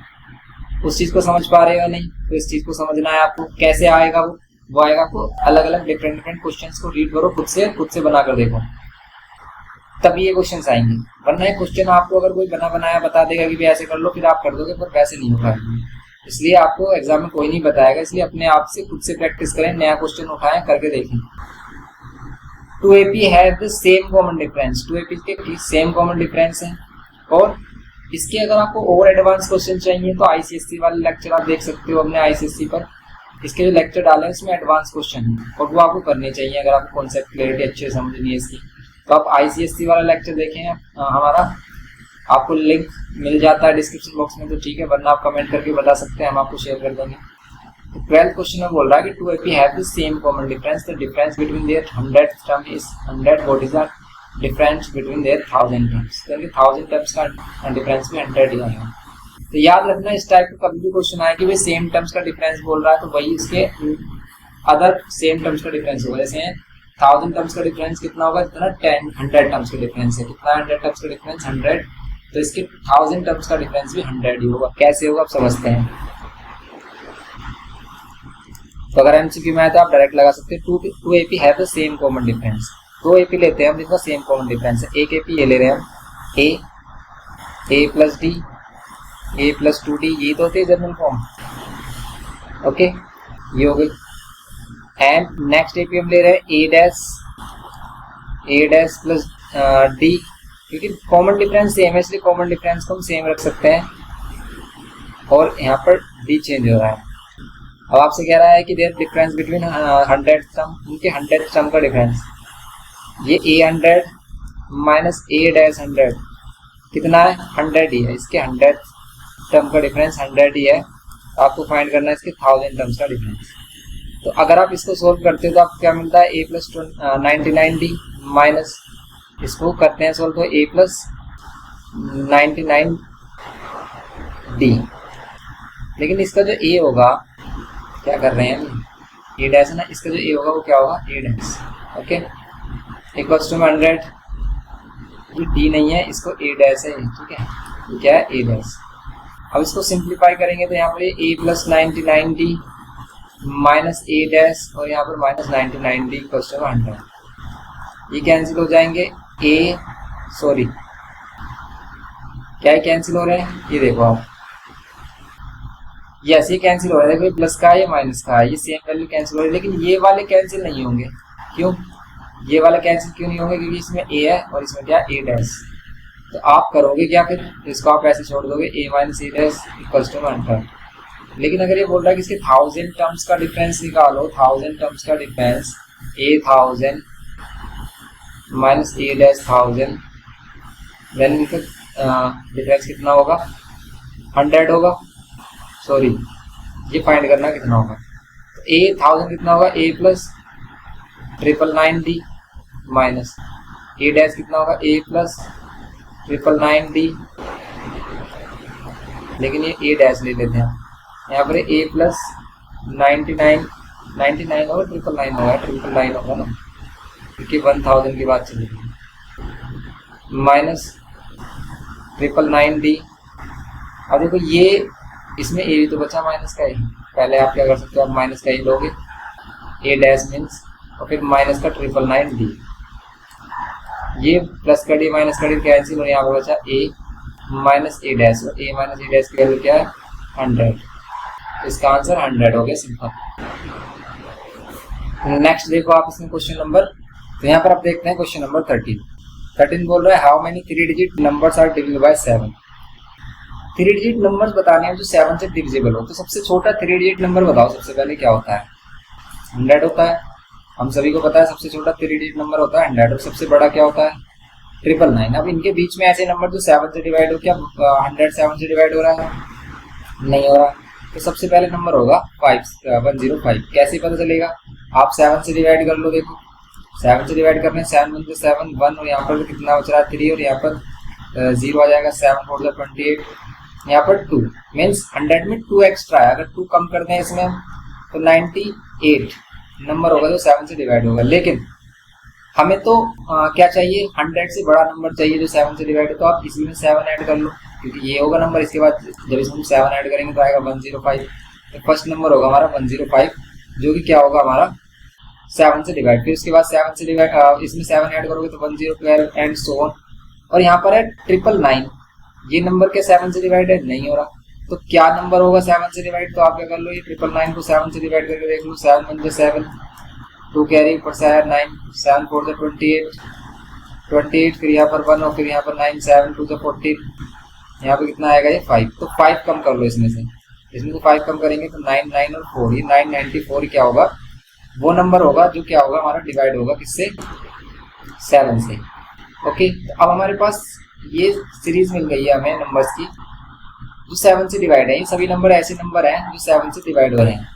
उस चीज को समझ पा रहे हो या नहीं, तो इस चीज को समझना है आपको। कैसे आएगा वो आएगा आपको अलग अलग डिफरेंट क्वेश्चंस को रीड करो, खुद से बनाकर देखो। तभी ये क्वेश्चन आएंगे, वरना ये क्वेश्चन आपको अगर कोई बना बनाया बता देगा कि भी ऐसे कर लो, फिर आप कर दोगे, पर वैसे नहीं होगा। इसलिए आपको एग्जाम में कोई नहीं बताएगा, इसलिए अपने आप से खुद से प्रैक्टिस करें, नया क्वेश्चन उठाएं, करके देखें। 2AP have the same common difference, 2AP के सेम कॉमन डिफरेंस है। और इसके अगर आपको और एडवांस क्वेश्चन चाहिए तो ICSE वाले लेक्चर आप देख सकते हो अपने ICSE पर, इसके जो लेक्चर डाले हैं उसमें एडवांस क्वेश्चन है और वो आपको करने चाहिए अगर आपको कॉन्सेप्ट क्लियरिटी अच्छे से समझनी है इसकी। तो आप ICSE वाला लेक्चर देखें हमारा, आपको लिंक मिल जाता है डिस्क्रिप्शन बॉक्स में, तो ठीक है, वरना आप कमेंट करके बता सकते हैं, हम आपको शेयर कर देंगे। तो 12th क्वेश्चन में बोल रहा है कि 2AP have the same common difference, the difference between their 100th term is 100, what is the difference between their 1000 terms, तो 1000 टर्म्स का डिफरेंस भी 100 ही है। तो याद रखना इस टाइप का कभी भी क्वेश्चन आया कि भाई सेम टर्म्स का डिफरेंस बोल रहा है, तो वही इसके अदर सेम टर्म्स का डिफरेंस होगा। जैसे 1000 टर्म्स का डिफरेंस कितना होगा, इतना 100 टर्म्स का डिफरेंस है, कितना 100 टर्म्स का डिफरेंस 100, तो इसके 1000 टर्म्स का डिफरेंस भी 100 ही होगा। कैसे होगा आप समझते हैं। तो अगर MCQ में आए तो आप डायरेक्ट लगा सकते हैं 2AP have the same common difference. 2 AP लेते हैं हम जिनका सेम कॉमन डिफरेंस है। एक AP ये ले रहे हैं हम A plus D, A plus 2D, ये तो होती है जनरल फॉर्म, ओके, ये हो गई। एंड नेक्स्ट AP हम ले रहे हैं A डैश प्लस D, क्योंकि कॉमन डिफरेंस सेम है इसलिए कॉमन डिफरेंस को हम सेम रख सकते हैं, और यहाँ पर D चेंज हो रहा है। अब आपसे कह रहा है कि देयर डिफरेंस बिटवीन 100 टर्म, उनके 100 टर्म का डिफरेंस, ये A100 माइनस A डैश 100 कितना है 100 ही है, इसके 100 टर्म का डिफरेंस 100 ही है। आपको फाइंड करना है इसके 1000 टर्म्स का डिफरेंस। तो अगर आप इसको सोल्व करते हो तो आपको क्या मिलता है, A प्लस 99D माइनस, इसको करते हैं सोल्व, तो A प्लस 99D, लेकिन इसका जो A होगा, क्या कर रहे हैं हम, A डैश है ना, इसका जो A होगा वो क्या होगा A dash, okay, equals to 100, ये D नहीं है, इसको A डैश है, ठीक है, ये क्या है A डैश। अब इसको सिंप्लीफाई करेंगे तो यहाँ पर A plus 99D minus A dash, और यहाँ पर माइनस 99D इक्वल्स टू 100, ये कैंसिल हो जाएंगे। क्या है कैंसिल हो रहे हैं, ये देखो आप, यस ये कैंसिल हो रहा है, देखो प्लस का है माइनस का है, ये सेम वैल्यू कैंसिल हो रही है, लेकिन ये वाले कैंसिल नहीं होंगे। क्यों ये वाले कैंसिल क्यों नहीं होंगे, क्योंकि इसमें A है और इसमें क्या A डैश। तो आप करोगे क्या, फिर इसको आप ऐसे छोड़ दोगे, A minus A dash equals to 100। लेकिन अगर ये बोल रहा है कि इसके 1000 टर्म्स का डिफरेंस निकालो, 1000 टर्म्स का difference, A 1000 minus A dash 1000, then इनका डिफरेंस कितना होगा 100 होगा, सॉरी ये फाइंड करना कितना होगा, तो A 1000 कितना होगा, A plus 999D minus A dash कितना होगा, A प्लस 999D, लेकिन ये A डैश ले लेते हैं, यहाँ पर A प्लस 99 होगा, 999 होगा ना, क्योंकि 1000 की बात चलेगी, माइनस 999D। अब देखो ये इसमें A भी तो बचा माइनस का ही, पहले आप क्या कर सकते हो, आप माइनस का ही लोगे, A डैश मीन्स, और फिर माइनस का 999D, ये प्लस का D माइनस का D कैंसिल, और यहाँ पर बचा A माइनस A डैश, और A माइनस A डैश की वैल्यू क्या है 100, इसका आंसर 100 हो गया, सिंपल। नेक्स्ट देखो आप इसमें क्वेश्चन नंबर, तो यहाँ पर आप देखते हैं क्वेश्चन नंबर 13 बोल रहा है how many 3 digit numbers are divisible by 7। 3 digit numbers बताने हैं जो 7 से डिविजिबल हो, तो सबसे छोटा 3 डिजिट नंबर बताओ, सबसे पहले क्या होता है 100 होता है, हम सभी को पता है सबसे छोटा 3 डिजिट नंबर होता है 100, और सबसे बड़ा क्या होता है 999। अब इनके बीच में ऐसे नंबर जो 7 से डिवाइड हो, क्या 100 7 से डिवाइड हो रहा है, नहीं हो रहा, तो सबसे पहले नंबर होगा 105। कैसे पता चलेगा, आप 7 से डिवाइड कर लो, देखो 7 से डिवाइड करने 7 × 7 1, और यहाँ पर कितना बच रहा है 3, और यहाँ पर 0 आ जाएगा, 7 4 28, यहाँ पर 2 मीन्स 100 में 2 एक्स्ट्रा है, अगर 2 कम कर दें इसमें तो 98 नंबर होगा जो 7 से डिवाइड होगा। लेकिन हमें तो क्या चाहिए, 100 से बड़ा नंबर चाहिए जो 7 से डिवाइड हो, तो आप इसी में 7 ऐड कर लो, क्योंकि ये होगा नंबर, इसके बाद जब इसमें 7 ऐड करेंगे तो आएगा 105, तो फर्स्ट नंबर होगा हमारा 105, जो कि क्या होगा हमारा 7 से डिवाइड, फिर उसके बाद 7 से डिवाइड, इसमें 7 ऐड करोगे तो 1012 एंड सो ऑन। और यहाँ पर है 999, ये नंबर क्या 7 से डिवाइड है? नहीं हो रहा। तो क्या नंबर होगा 7 से डिवाइड? तो आप क्या कर लो, ये 999 को 7 से डिवाइड करके देख लो। 7 1 7, 2 कैरी ऊपर से आया 9, 7 4 से 28, फिर यहाँ पर 1 और फिर यहाँ पर 9, 7 2 से 14, यहाँ पे कितना आएगा ये 5। तो 5 कम कर लो इसमें से तो 5 कम करेंगे तो 9 9 और 4, ये 994 क्या होगा? वो नंबर होगा जो क्या होगा हमारा डिवाइड होगा किससे? 7 से। ओके, तो अब हमारे पास ये सीरीज मिल गई है हमें नंबर्स की जो 7 से डिवाइड है। ये सभी नंबर ऐसे नंबर हैं जो 7 से डिवाइड हो रहे हैं।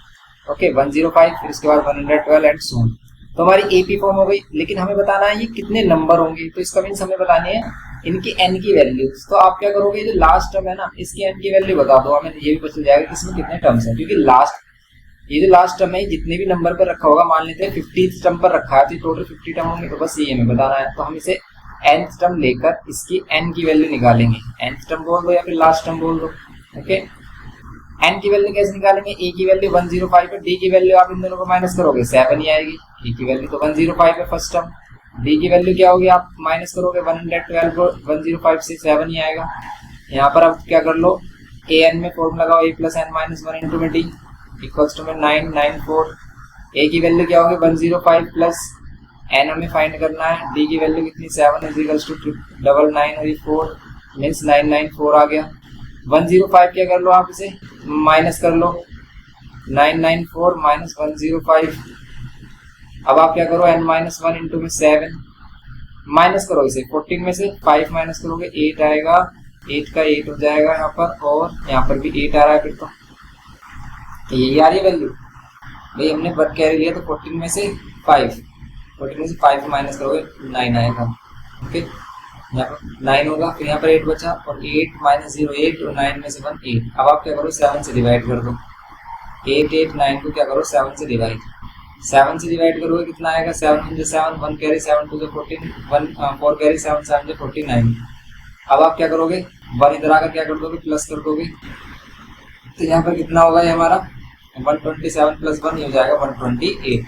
ओके, 105, फिर इसके बाद 112 एंड सो ऑन। तो हमारी एपी फॉर्म हो गई, लेकिन हमें बताना है ये कितने नंबर होंगे। तो इसका मीन्स हमें बतानी है इनकी n की वैल्यू। तो आप क्या करोगे, जो लास्ट टर्म है ना, इसकी n की वैल्यू बता दो, हमें ये भी पता चल जाएगा कि इसमें कितने टर्म्स हैं। क्योंकि ये जो लास्ट टर्म है जितने भी नंबर पर रखा होगा, मान लेते हैं 50th टर्म पर रखा है तो टोटल 50 टर्म होंगे। तो बस ये हमें बताना है। तो हम इसे nth टर्म लेकर इसकी n की वैल्यू निकालेंगे। nth टर्म बोल दो या फिर लास्ट टर्म बोल दो। ओके, n की वैल्यू कैसे निकालेंगे? a की वैल्यू 105 है, d की वैल्यू आप इन दोनों को माइनस करोगे 7 ही आएगी। a की वैल्यू तो 105 है फर्स्ट टर्म, d की वैल्यू क्या होगी? आप माइनस करोगे 112 को 105 से 7 ही आएगा। यहाँ पर आप क्या कर लो, an में फॉर्मूला लगाओ a plus n minus 1 into में d इक्वल्स टू में 994। a की वैल्यू क्या होगी? 105 प्लस n हमें फाइंड करना है, d की वैल्यू कितनी? 7 इज इक्वल्स टू 999 और 4 मीन्स 994 आ गया। 105 क्या कर लो, आप इसे माइनस कर लो, 994 माइनस 105। अब आप क्या करो, n माइनस 1 इंटू में 7 माइनस करो इसे 14 में से 5 माइनस करोगे 8 आएगा, 8 का 8 हो जाएगा यहाँ पर, और यहाँ पर भी 8 आ रहा है। फिर तो यही आ रही है वैल्यू भाई, हमने वर्क कैरी लिया तो 14 में से 5 माइनस करोगे 9 आएगा। ओके, यहाँ पर 9 होगा, फिर यहाँ पर 8 बचा और 8 माइनस 0 8 और 9 में से 1 8। अब आप क्या करो, 7 से डिवाइड कर दो। 8 8 9 को क्या करो 7 से डिवाइड करोगे, कितना आएगा? 7 1 7, 1 कैरी 7 2 14, 4 कैरी 7 7 49। अब आप क्या करोगे, 1 इधर आकर क्या कर दोगे, प्लस कर दोगे। तो यहाँ पर कितना होगा ये हमारा 127 प्लस 1 हो जाएगा 128।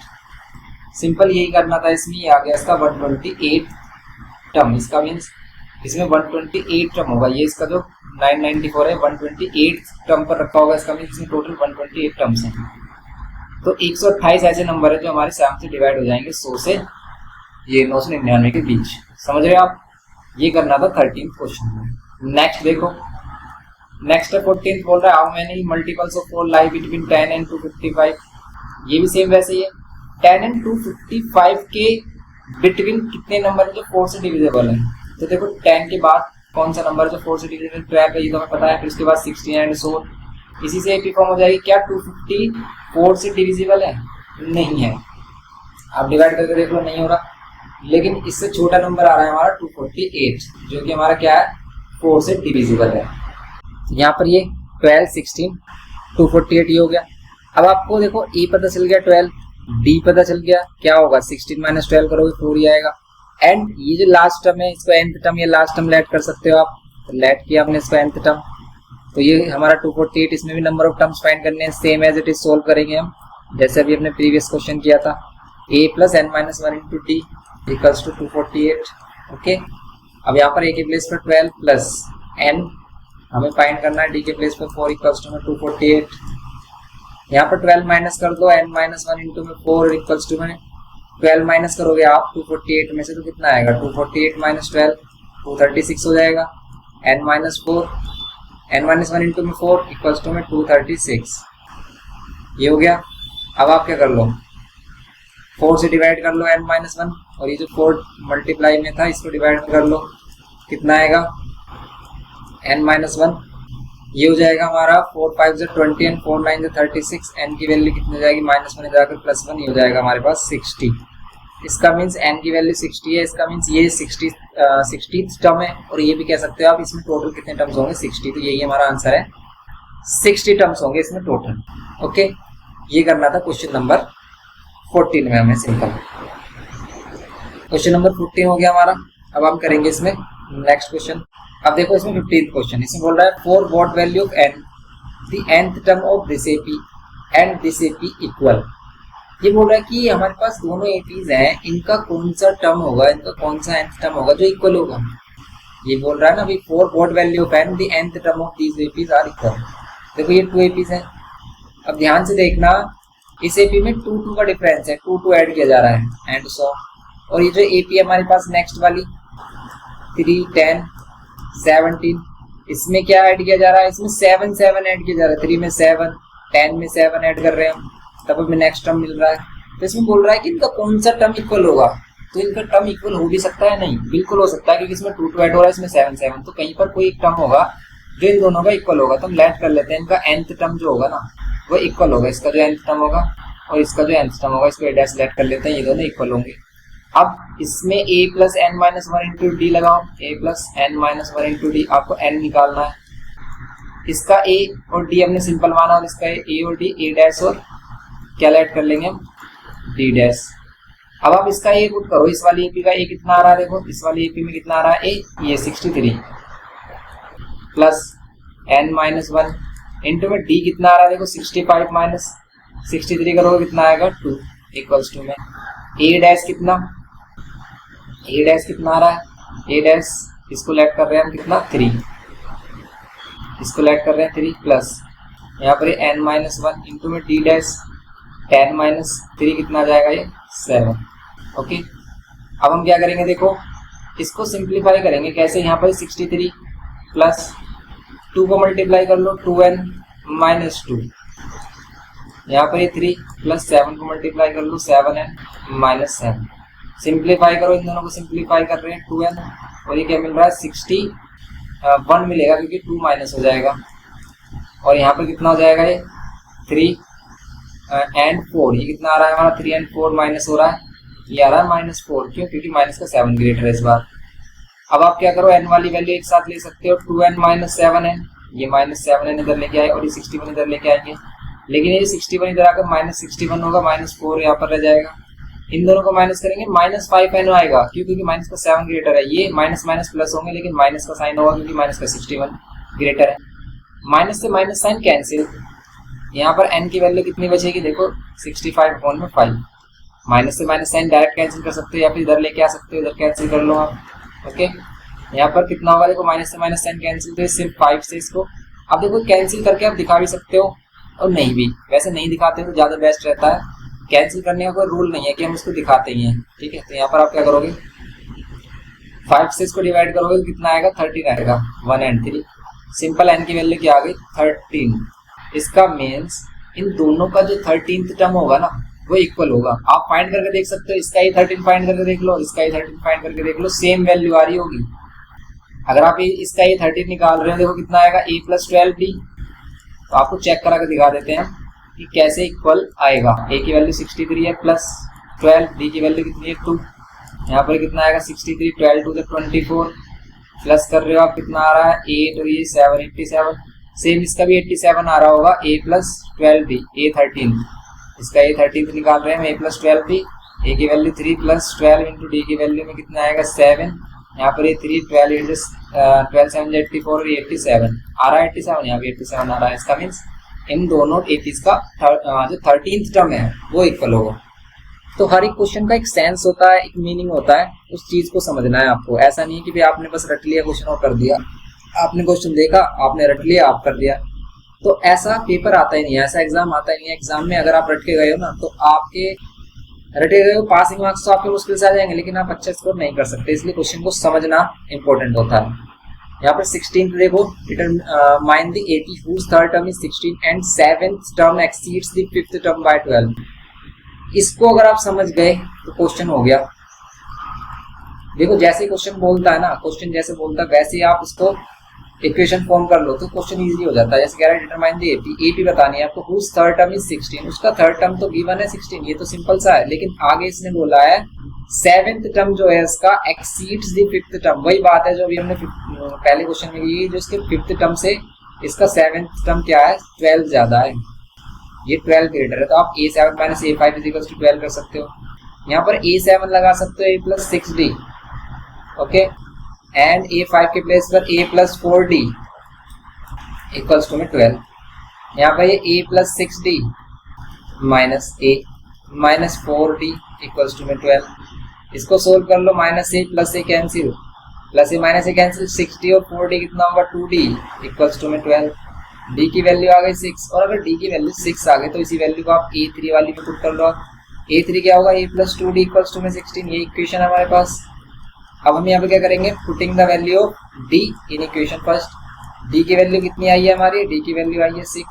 सिंपल यही करना था इसमें, ये आ गया इसका 128 टर्म। इसका मीन्स इसमें 128 टर्म होगा। ये इसका जो 994 है 128 टर्म पर रखा होगा, इसका मीन्स इसमें टोटल 128 टर्म्स हैं। तो 128 ऐसे नंबर है जो हमारे 7 से डिवाइड हो जाएंगे 100 से ये 999 के बीच। समझ रहे हो आप? ये करना था 13th क्वेश्चन में। नेक्स्ट देखो, नेक्स्ट है 14th, बोल रहा है how many multiples of 4 lie between 10 and 255। ये भी सेम वैसे ही है, 10 एंड 255 के बिटवीन कितने नंबर है जो 4 से डिविजिबल है। तो देखो 10 के बाद कौन सा नंबर जो 4 से डिविजिबल? 12 है, ये तो हमें पता है। फिर उसके बाद 16 एंड सो इसी से एपी फॉर्म हो जाएगी। क्या 254 से डिविजिबल है? नहीं है। आप डिवाइड करके देख लो, नहीं हो रहा। लेकिन इससे छोटा नंबर आ रहा है हमारा 248, जो कि हमारा क्या है 4 से डिविजिबल है। यहाँ पर ये 12 16 248 ये हो गया। अब आपको देखो ए पता चल गया 12, डी पता चल गया, क्या होगा 16 माइनस 12 करोगे 4 ही आएगा। एंड ये जो लास्ट टर्म है इसको nth टर्म या लास्ट टर्म लेट कर सकते हो आप। तो लेट किया आपने इसको nth टर्म, तो ये हमारा 248। इसमें भी नंबर ऑफ टर्म्स फाइंड करने हैं, same as it is solve करेंगे हम जैसे अभी हमने प्रीवियस क्वेश्चन किया था। a plus n minus 1 into D equals to 248। Okay, अब यहाँ पर a के प्लेस पर 12 प्लस n हमें फाइंड करना है, d के प्लेस पर 4 इक्वल्स टू 248। यहाँ पर 12 माइनस कर दो, n माइनस 1 इंटू में 4 इक्वल्स टू में 12 माइनस करोगे आप 248 में से तो कितना आएगा 248 माइनस 12 236 हो जाएगा। n minus 4 n minus 1 into में 4 इक्वल्स टू में 236 ये हो गया। अब आप क्या कर लो 4 से डिवाइड कर लो n माइनस 1, और ये जो 4 मल्टीप्लाई में था इसको डिवाइड कर लो, कितना आएगा n माइनस 1 ये हो जाएगा हमारा 4 5 से 20 एंड 4 9 से 36। n की वैल्यू कितनी हो जाएगी माइनस 1 जाकर प्लस 1 ये हो जाएगा हमारे पास 60। इसका मीन्स n की वैल्यू 60 है, इसका मीन्स ये 60th टर्म है। और ये भी कह सकते हो आप इसमें टोटल कितने टर्म्स होंगे 60, तो यही हमारा आंसर है 60 टर्म्स होंगे इसमें टोटल। ओके, ये करना था क्वेश्चन नंबर 14 में हमें सिंपल। क्वेश्चन नंबर 14 हो गया हमारा। अब हम करेंगे इसमें नेक्स्ट क्वेश्चन। अब देखो इसमें 15th क्वेश्चन, इसमें बोल रहा है for what value of n the nth term of this AP and this AP equal. ये बोल रहा है कि हमारे पास दोनों एपीज हैं, इनका कौन सा टर्म होगा, इनका कौन सा nth टर्म होगा जो इक्वल होगा। ये बोल रहा है ना भाई for what value of n the nth term of these APs are equal. देखो ये 2 एपीज हैं, अब ध्यान से देखना इस एपी में 2 का डिफरेंस है, 2 ऐड किया जा रहा है एंड सो। और ये जो एपी है हमारे पास नेक्स्ट वाली 3 10 17, इसमें क्या ऐड किया जा रहा है, इसमें 7 ऐड किया जा रहा है, 3 में 7 10 में 7 ऐड कर रहे हैं हम, तब हमें नेक्स्ट टर्म मिल रहा है। तो इसमें बोल रहा है कि इनका कौन सा टर्म इक्वल होगा, तो इनका टर्म इक्वल हो भी सकता है, नहीं बिल्कुल हो सकता है क्योंकि इसमें 2 ऐड हो रहा है, इसमें 7 तो कहीं पर कोई एक टर्म होगा जो इन दोनों का इक्वल होगा। तो हम लेट कर लेते हैं, इनका nth टर्म जो होगा ना वो इक्वल होगा, इसका जो nth टर्म होगा और इसका जो nth टर्म होगा, इसको a' लेट कर लेते हैं, ये दोनों इक्वल होंगे। अब इसमें a + n-1 इंटू डी लगाओ, a + n-1 इंटू डी, आपको n निकालना है। इसका a और d हमने सिंपल माना और इसका a और d, a' और क्या ऐड कर लेंगे हम d'। अब आप इसका a पुट करो, इस वाली एपी का a कितना आ रहा है, देखो इस वाली एपी में कितना आ रहा है a, ये 63 प्लस n-1 इंटू में d कितना आ रहा है, देखो 65 माइनस 63 करोगे कितना आएगा 2 इक्वल्स टू में a' कितना, a' कितना आ रहा है, a' इसको लेट कर रहे हैं हम कितना 3, इसको लेट कर रहे हैं 3 प्लस यहाँ पर n-1 इंटू में d' 10 - 3 कितना आ जाएगा ये 7। ओके, अब हम क्या करेंगे, देखो इसको सिंप्लीफाई करेंगे कैसे, यहाँ पर 63 प्लस 2 को मल्टीप्लाई कर लो 2n - 2, यहाँ पर ये 3 प्लस 7 को मल्टीप्लाई कर लो 7n - 7, सिंप्लीफाई करो, इन दोनों को सिंप्लीफाई कर रहे हैं 2n और ये क्या मिल रहा है 61 मिलेगा क्योंकि 2 माइनस हो जाएगा और यहाँ पर कितना हो जाएगा ये 3 and 4, ये कितना आ रहा है हमारा 3 and 4 माइनस हो रहा है, ये आ रहा है -4, क्यों, क्योंकि माइनस का 7 ग्रेटर है इस बार। अब आप क्या करो n वाली वैल्यू एक साथ ले सकते हो, 2n - 7n, ये -7n इधर लेके आए और ये 61 इधर लेके आएंगे, लेकिन ये 61 इधर आकर -61 होगा, -4 यहाँ पर रह जाएगा, इन दोनों को माइनस करेंगे -5n आएगा, क्यों, क्योंकि माइनस का 7 ग्रेटर है, ये माइनस माइनस प्लस होंगे लेकिन माइनस का साइन होगा क्योंकि माइनस का 61 ग्रेटर है, माइनस से माइनस साइन कैंसिल, यहाँ पर n की वैल्यू कितनी बचेगी, देखो 65/5, माइनस से माइनस साइन डायरेक्ट कैंसिल कर सकते हो या फिर इधर लेके आ सकते हो, इधर कैंसिल कर लो आप। ओके, यहाँ पर कितना होगा, देखो माइनस से माइनस साइन कैंसिल, तो सिर्फ 5 से इसको अब देखो कैंसिल करके आप दिखा भी सकते हो और नहीं भी, वैसे नहीं दिखाते हो तो ज्यादा बेस्ट रहता है, कैंसिल करने का कोई रूल नहीं है कि हम उसको दिखाते ही हैं, ठीक है। तो यहाँ पर आप क्या करोगे, 5 से इसको डिवाइड करोगे तो कितना आएगा 13 आएगा, 1 and 3, सिंपल n की वैल्यू क्या आ गई 13, इसका मीन्स इन दोनों का जो 13th टर्म होगा ना वो इक्वल होगा। आप फाइंड करके देख सकते हो, इसका ही 13 फाइंड करके देख लो, इसका ही 13 फाइंड करके देख लो, सेम वैल्यू आ रही होगी। अगर आप इसका ही 13 निकाल रहे हो, देखो कितना आएगा a + 12d, तो आपको चेक करा के दिखा देते हैं कि कैसे इक्वल आएगा। a की वैल्यू 63 है प्लस 12, d की वैल्यू कितनी है 2, यहाँ पर कितना आएगा 63, 12 2 24, प्लस कर रहे हो आप कितना आ रहा है 8 और ये 7 87, सेम इसका भी 87 आ रहा होगा, a + 12d, a 13, इसका a 13 निकाल रहे हैं हम, a + 12d, a की वैल्यू 3 + 12 इंटू d की वैल्यू में कितना आएगा 7, यहाँ पर ये 3 12 12 7 84 और 87 आ रहा है, 87 यहाँ पे 87 आ रहा है, इसका मीन्स इन दोनों एपीज का जो 13th टर्म है वो इक्वल होगा। तो हर एक क्वेश्चन का एक सेंस होता है, एक मीनिंग होता है, उस चीज को समझना है आपको। ऐसा नहीं है कि भाई आपने बस रट लिया क्वेश्चन और कर दिया, आपने क्वेश्चन देखा, आपने रट लिया, आप कर दिया, तो ऐसा पेपर आता ही नहीं है, ऐसा एग्जाम आता ही नहीं है। एग्जाम में अगर आप रट के गए हो ना तो आपके रटे गए हो पासिंग मार्क्स तो आपके मुश्किल से आ जाएंगे, लेकिन आप अच्छा स्कोर नहीं कर सकते, इसलिए क्वेश्चन को समझना इंपॉर्टेंट होता है। यहाँ पर 16th देखो, determine the AP whose third term is 16 and 7th term exceeds the 5th term by 12। इसको अगर आप समझ गए तो क्वेश्चन हो गया। देखो जैसे क्वेश्चन बोलता है ना, क्वेश्चन जैसे बोलता है वैसे आप इसको इक्वेशन फॉर्म कर लो तो क्वेश्चन इजी हो जाता है। जैसे कह रहा है डिटरमाइन द एपी, एपी बतानी है आपको whose third term is 16, उसका थर्ड टर्म तो गिवन है 16, ये तो सिंपल सा है, लेकिन आगे इसने बोला है 7th टर्म जो है इसका एक्सीड्स द 5th टर्म। वही बात है जो अभी हमने पहले क्वेश्चन में की, जो इसके 5th टर्म से इसका 7th टर्म क्या है 12 ज्यादा है, ये 12 ग्रेटर है, तो आप a7 - a5 = 12 कर सकते हो। यहाँ पर a7 लगा सकते हो a + 6d, okay, and a5 के प्लेस पर a + 4d = 12। यहाँ पर ये a + 6d - a, minus 4d equals to में 12। इसको सोल्व कर लो, minus A plus A cancel, plus A minus A cancel, 60 और 4d कितना होगा 2d इक्वल्स टू में 12। d की वैल्यू आ गई 6, और अगर d की वैल्यू 6 आ गई तो इसी वैल्यू को आप a3 वाली में पुट कर लो। a3 क्या होगा, a plus 2d equals to में 16। ये इक्वेशन है हमारे पास। अब हम यहाँ पे क्या करेंगे, putting the value of d in equation first. d की वैल्यू कितनी आई है हमारी, d की वैल्यू आई है 6,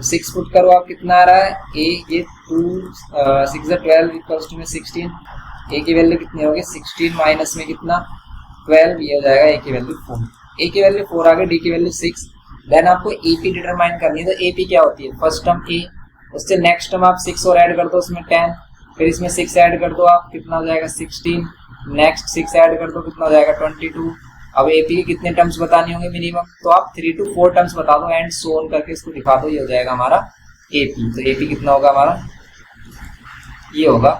6 पुट करो आप, कितना आ रहा है a, ये 2 6 12 इक्वल्स टू में 16। a की वैल्यू कितनी होगी 16 माइनस में कितना 12, ये हो जाएगा a की वैल्यू 4। a की वैल्यू 4 आ गई, d की वैल्यू 6। देन आपको ap डिटरमाइन करनी है। तो ap क्या होती है, फर्स्ट टर्म a, उससे नेक्स्ट टर्म आप 6 और ऐड कर दो, उसमें 10, फिर इसमें 6 ऐड कर दो आप, कितना हो जाएगा 16, नेक्स्ट 6 ऐड कर दो, कितना हो जाएगा 22। अब एपी के कितने टर्म्स बताने होंगे मिनिमम, तो आप 3 to 4 टर्म्स बता दो एंड सो ऑन करके इसको दिखा दो, ये हो जाएगा हमारा एपी। तो एपी कितना होगा हमारा, ये होगा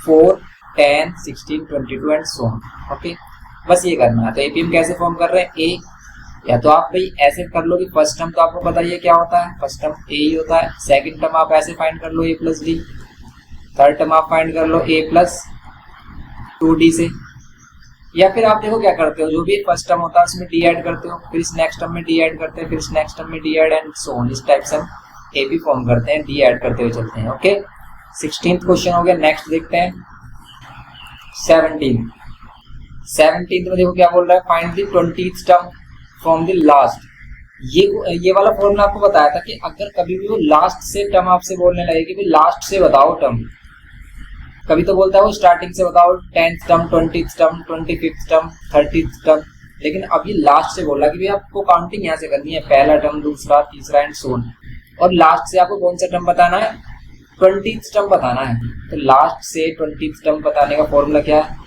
4 10 16 22 एंड सो ऑन। ओके, बस ये करना है। तो एपी हम कैसे फॉर्म कर रहे हैं, ए, या तो आप भाई ऐसे कर लो कि फर्स्ट टर्म तो आपको पता ही है क्या होता है, फर्स्ट टर्म ए ही होता है। सेकंड टर्म आप ऐसे फाइंड कर लो ए प्लस डी, थर्ड टर्म आप फाइंड कर लो ए प्लस 2d से, या फिर आप देखो क्या करते हो, जो भी फर्स्ट टर्म होता है उसमें डी ऐड करते हो, फिर इस नेक्स्ट टर्म में डी ऐड करते हैं, फिर इस नेक्स्ट टर्म में D add and so on. इस टाइप से हम एपी फॉर्म करते हैं, डी ऐड करते हुए चलते हैं। ओके, 16th क्वेश्चन हो गया। नेक्स्ट देखते हैं 17th में देखो क्या बोल रहा है, find the 20th term from the last. ये वाला फॉर्मूला आपको बताया था कि अगर कभी भी वो लास्ट से टर्म आपसे बोलने लगे कि भाई लास्ट से बताओ टर्म, कभी तो बोलता है वो स्टार्टिंग से बताओ, 10th term 20th term 25th term 30th term, लेकिन अब ये लास्ट से बोला कि भाई आपको काउंटिंग यहाँ से करनी है, पहला टर्म, दूसरा, तीसरा एंड सो ऑन। और लास्ट से आपको कौन सा टर्म बताना है, 20th टर्म बताना है। तो लास्ट से 20th टर्म बताने का फॉर्मूला क्या है,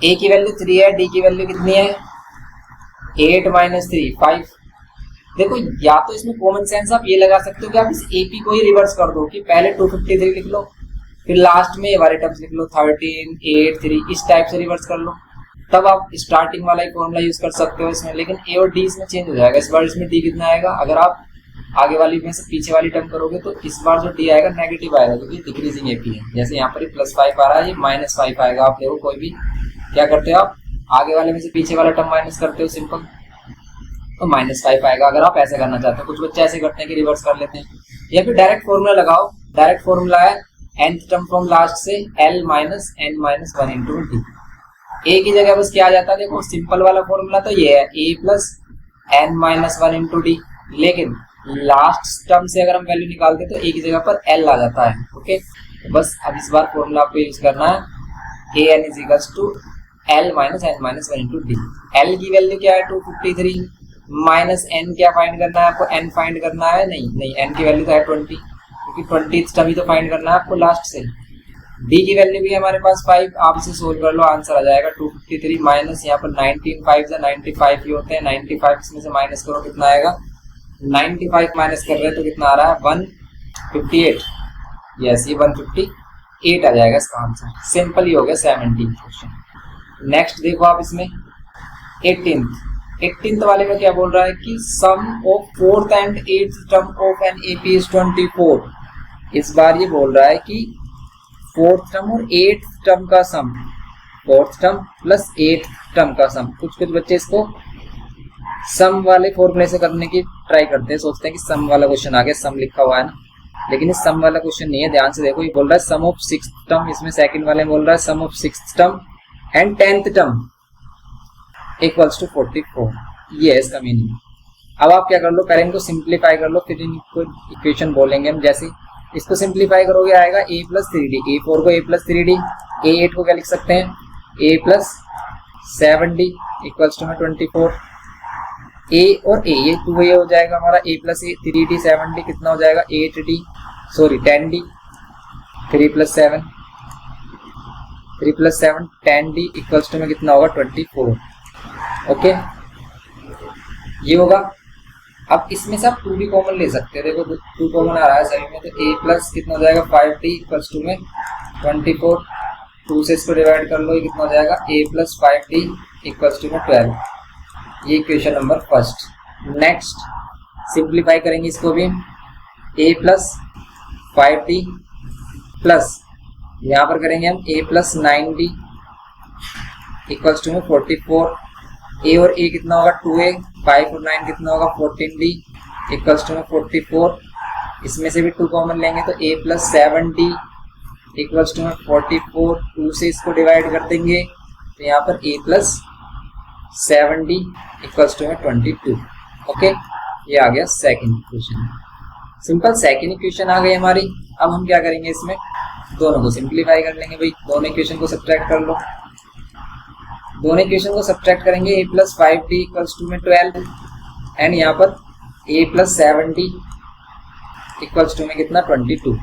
a की वैल्यू 3 है, d की वैल्यू कितनी है 8 माइनस 3 5। देखो या तो इसमें कॉमन सेंस आप ये लगा सकते हो कि आप इस एपी को ही रिवर्स कर दो कि पहले 253 लिख लो, फिर लास्ट में ये वाले टर्म्स लिख लो 13 8 3, इस टाइप से रिवर्स कर लो, तब आप स्टार्टिंग वाला ही फॉर्मूला यूज कर सकते हो इसमें। लेकिन ए और डी इसमें चेंज हो जाएगा, इस बार इसमें डी कितना आएगा, अगर आप आगे वाली में से पीछे वाली टर्म करोगे तो इस बार जो डी आएगा नेगेटिव आएगा, क्योंकि डिक्रीजिंग एपी है। जैसे यहाँ पर +5 आ रहा है, ये -5 आएगा। आप देखो कोई भी क्या करते हो, आप आगे वाले में से पीछे वाला टर्म माइनस करते हो सिंपल, तो -5 आएगा। अगर आप ऐसे करना चाहते हो, कुछ बच्चे ऐसे करते हैं कि रिवर्स कर लेते हैं, या फिर डायरेक्ट फॉर्मूला लगाओ। डायरेक्ट फॉर्मूला है nth टर्म फ्रॉम लास्ट से l minus n minus 1 into d. A की जगह बस क्या आ जाता है, देखो सिंपल वाला फॉर्मूला तो ये है a plus n minus 1 into D, लेकिन लास्ट टर्म से अगर हम वैल्यू निकालते तो a की जगह पर l आ जाता है। ओके, तो बस अब इस बार फॉर्मूला आपको यूज करना है, an is equals to l minus n minus 1 into D. l की वैल्यू क्या है 253, माइनस n क्या फाइंड करना है आपको, n फाइंड करना है, नहीं n की वैल्यू तो है 20, क्योंकि 20th टर्म ही तो फाइंड करना है आपको लास्ट से। d की वैल्यू भी है हमारे पास 5, आप इसे सोल्व कर लो, आंसर आ जाएगा 253 माइनस यहाँ पर 19 5 से 95 ही होते हैं, 95 इसमें से माइनस करो कितना आएगा, 95 माइनस कर रहे हैं तो कितना आ रहा है 158। यस, ये 158 आ जाएगा इसका आंसर। सिंपल ही हो गया 17th क्वेश्चन। नेक्स्ट देखो आप इसमें 18th वाले में क्या बोल रहा है कि sum of 4th and 8th term of an AP is 24। इस बार ये बोल रहा है कि 4th टर्म और 8th टर्म का सम, 4th term plus 8th term का सम। कुछ बच्चे इसको सम वाले फॉर्मूले से करने की ट्राई करते हैं, सोचते हैं कि सम वाला क्वेश्चन आ गया, सम लिखा हुआ है ना, लेकिन इस सम वाला क्वेश्चन नहीं है। ध्यान से देखो, ये बोल रहा है सम ऑफ 6th टर्म, इसमें सेकंड वाले में बोल रहा है sum of 6th term and 10th term equals to 44। ये है इसका मीनिंग। अब आप क्या कर लो, पहले इनको सिंप्लीफाई कर लो, फिर इनको इक्वेशन बोलेंगे हम। जैसे इसको सिंप्लीफाई करोगे आएगा a प्लस 3d, a4 को a प्लस 3d, a8 को क्या लिख सकते हैं a plus 7d equals to में 24। a और a, ये 2 हो जाएगा हमारा, a प्लस 3d 7d कितना हो जाएगा 8d, sorry 10d, 3 plus 7 10d equals to में कितना होगा 24। ओके, ये होगा। अब इसमें से आप 2 भी कॉमन ले सकते हैं, देखो 2 कॉमन आ रहा है सही में, तो a प्लस कितना हो जाएगा 5d इक्वल्स टू में 24, 2 से इसको डिवाइड कर लो, ये कितना हो जाएगा a plus 5d equals to में 12। ये equation number first. Next simplify करेंगे इसको भी, a प्लस 5d प्लस यहाँ पर करेंगे हम a plus 9d equals to में 44, a और a कितना होगा 2a, 5 और 9 कितना होगा 14d इक्वल्स टू में 44, इसमें से भी 2 कॉमन लेंगे तो a plus 7d equals to में 44, 2 से इसको डिवाइड कर देंगे तो यहाँ पर a plus 7d equals to में 22। ओके, ये आ गया second equation. Simple second equation आ गई हमारी। अब हम क्या करेंगे, इसमें दोनों को सिंप्लीफाई कर लेंगे। भाई दोनों इक्वेशन को सब्ट्रैक्ट कर लो। दोनों इक्वेशन को सब्ट्रैक्ट करेंगे, a plus 5d equals to में 12 एंड यहाँ पर a plus 7d equals to में कितना 22।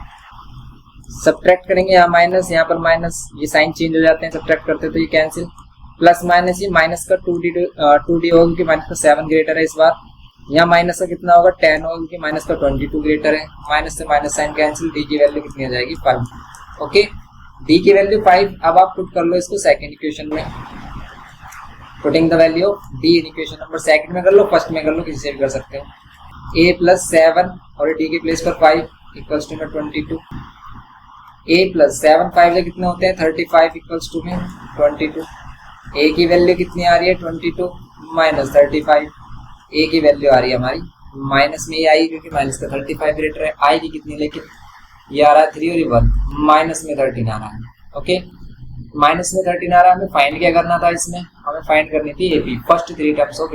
सब्ट्रैक्ट करेंगे, यहाँ माइनस, यहाँ पर माइनस, ये साइन चेंज हो जाते हैं सब्ट्रैक्ट करते तो ये कैंसिल, प्लस माइनस, ये माइनस का 2d होगा क्योंकि माइनस का 7 ग्रेटर है इस बार। यहाँ माइनस का कितना होगा 10 होगा क्योंकि माइनस का 22 ग्रेटर है। माइनस से माइनस साइन कैंसिल, d की वैल्यू कितनी आ जाएगी 5। ओके, d की वैल्यू 5। अब आप पुट कर लो इसको सेकंड इक्वेशन में। Putting the value of d in equation number second में कर लो, फर्स्ट में कर लो, किसी से भी कर सकते हो। a प्लस 7 और d के प्लेस पर 5 इक्वल्स टू में 22। a प्लस 7 5 से कितने होते हैं 35 इक्वल्स टू में 22। a की वैल्यू कितनी आ रही है 22 माइनस 35। a की वैल्यू आ रही है हमारी माइनस में, ये आई क्योंकि माइनस का 35 ग्रेटर है। i की कितनी, लेकिन ये आ रहा है 3 और ये 1, माइनस में 13 आ रहा है। ओके, माइनस में 13 आ रहा है। हमें फाइंड क्या करना था, इसमें हमें फाइंड करनी थी AP, first 3 terms of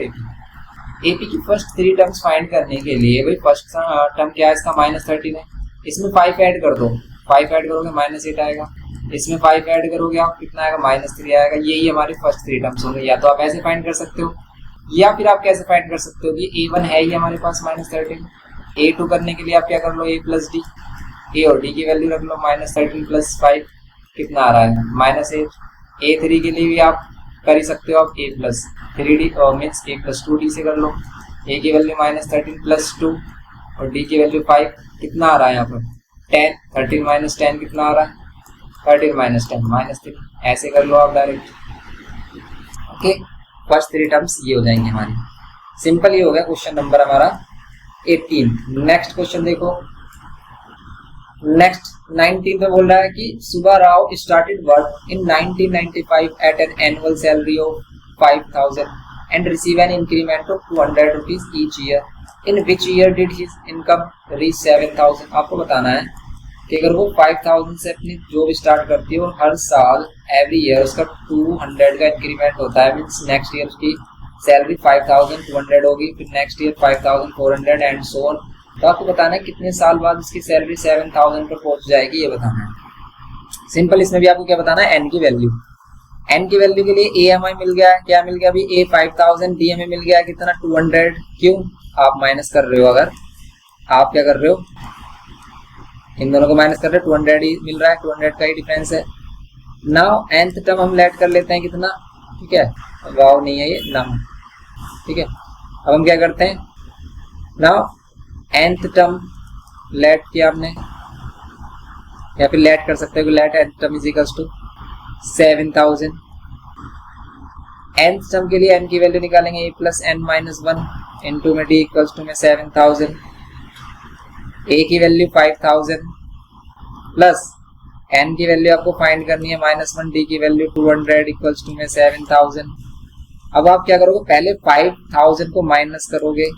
AP की फर्स्ट 3 टर्म्स फाइंड करने के लिए भाई फर्स्ट टर्म क्या है इसका -13 है, इसमें 5 ऐड कर दो, 5 ऐड करोगे -8 आएगा, इसमें 5 ऐड करोगे आप कितना आएगा -3 आएगा। यही हमारी फर्स्ट 3 टर्म्स होंगे। या तो आप ऐसे फाइंड कर सकते हो या फिर आप कैसे फाइंड कर सकते हो कि A1 है ही हमारे पास -13, A2 करने के लिए आप क्या कर लो a प्लस डी, a और d की वैल्यू रख लो -13 प्लस 5 कितना आ रहा है -8। A3 के लिए भी आप कर ही सकते हो, आप a प्लस 3d और मीन्स a प्लस 2d से कर लो। a की वैल्यू -13 प्लस 2 और d की वैल्यू 5 कितना आ रहा है यहाँ पर 10, 13 माइनस 10 कितना आ रहा है 13 माइनस 10 -3, ऐसे कर लो आप डायरेक्ट। ओके, फर्स्ट 3 टर्म्स ये हो जाएंगे हमारी। सिंपल ये हो गया क्वेश्चन नंबर हमारा 18। नेक्स्ट क्वेश्चन देखो, नेक्स्ट 19 में बोल रहा है कि Subba Rao started work in 1995 at an annual salary of 5000 and receive an increment of 200 rupees each year. In which year did his income reach 7000। आपको बताना है कि अगर वो 5000 से अपनी जॉब स्टार्ट करती है और हर साल एवरी ईयर उसका 200 का इंक्रीमेंट होता है, मीन्स नेक्स्ट ईयर उसकी सैलरी 5200 होगी, फिर next year 5400 and so on. तो आपको बताना है कितने साल बाद उसकी सैलरी 7000 पर पहुंच जाएगी, ये बताना है। सिंपल, इसमें भी आपको क्या बताना है एन की वैल्यू। एन की वैल्यू के लिए ए हमें मिल गया, क्या मिल गया अभी ए 5000, डी हमें मिल गया कितना 200। क्यों आप माइनस कर रहे हो, अगर आप क्या कर रहे हो इन दोनों को माइनस कर रहे हो 200 ही मिल रहा है, 200 का ही डिफरेंस है। नाउ nth टर्म हम लेट कर लेते हैं कितना, ठीक है, वाव नहीं है ये नाम, ठीक है। अब हम क्या करते हैं, नाउ nth टर्म लेट किया आपने, या फिर लेट कर सकते हो, let nth term is equals to 7000। nth term के लिए n की वैल्यू निकालेंगे a plus n minus 1 into में d इक्वल्स टू में 7000। a की वैल्यू 5000 प्लस n की वैल्यू आपको फाइंड करनी है -1, d की वैल्यू 200 इक्वल्स टू में 7000। अब आप क्या करोगे, पहले 5000 को माइनस करोगे,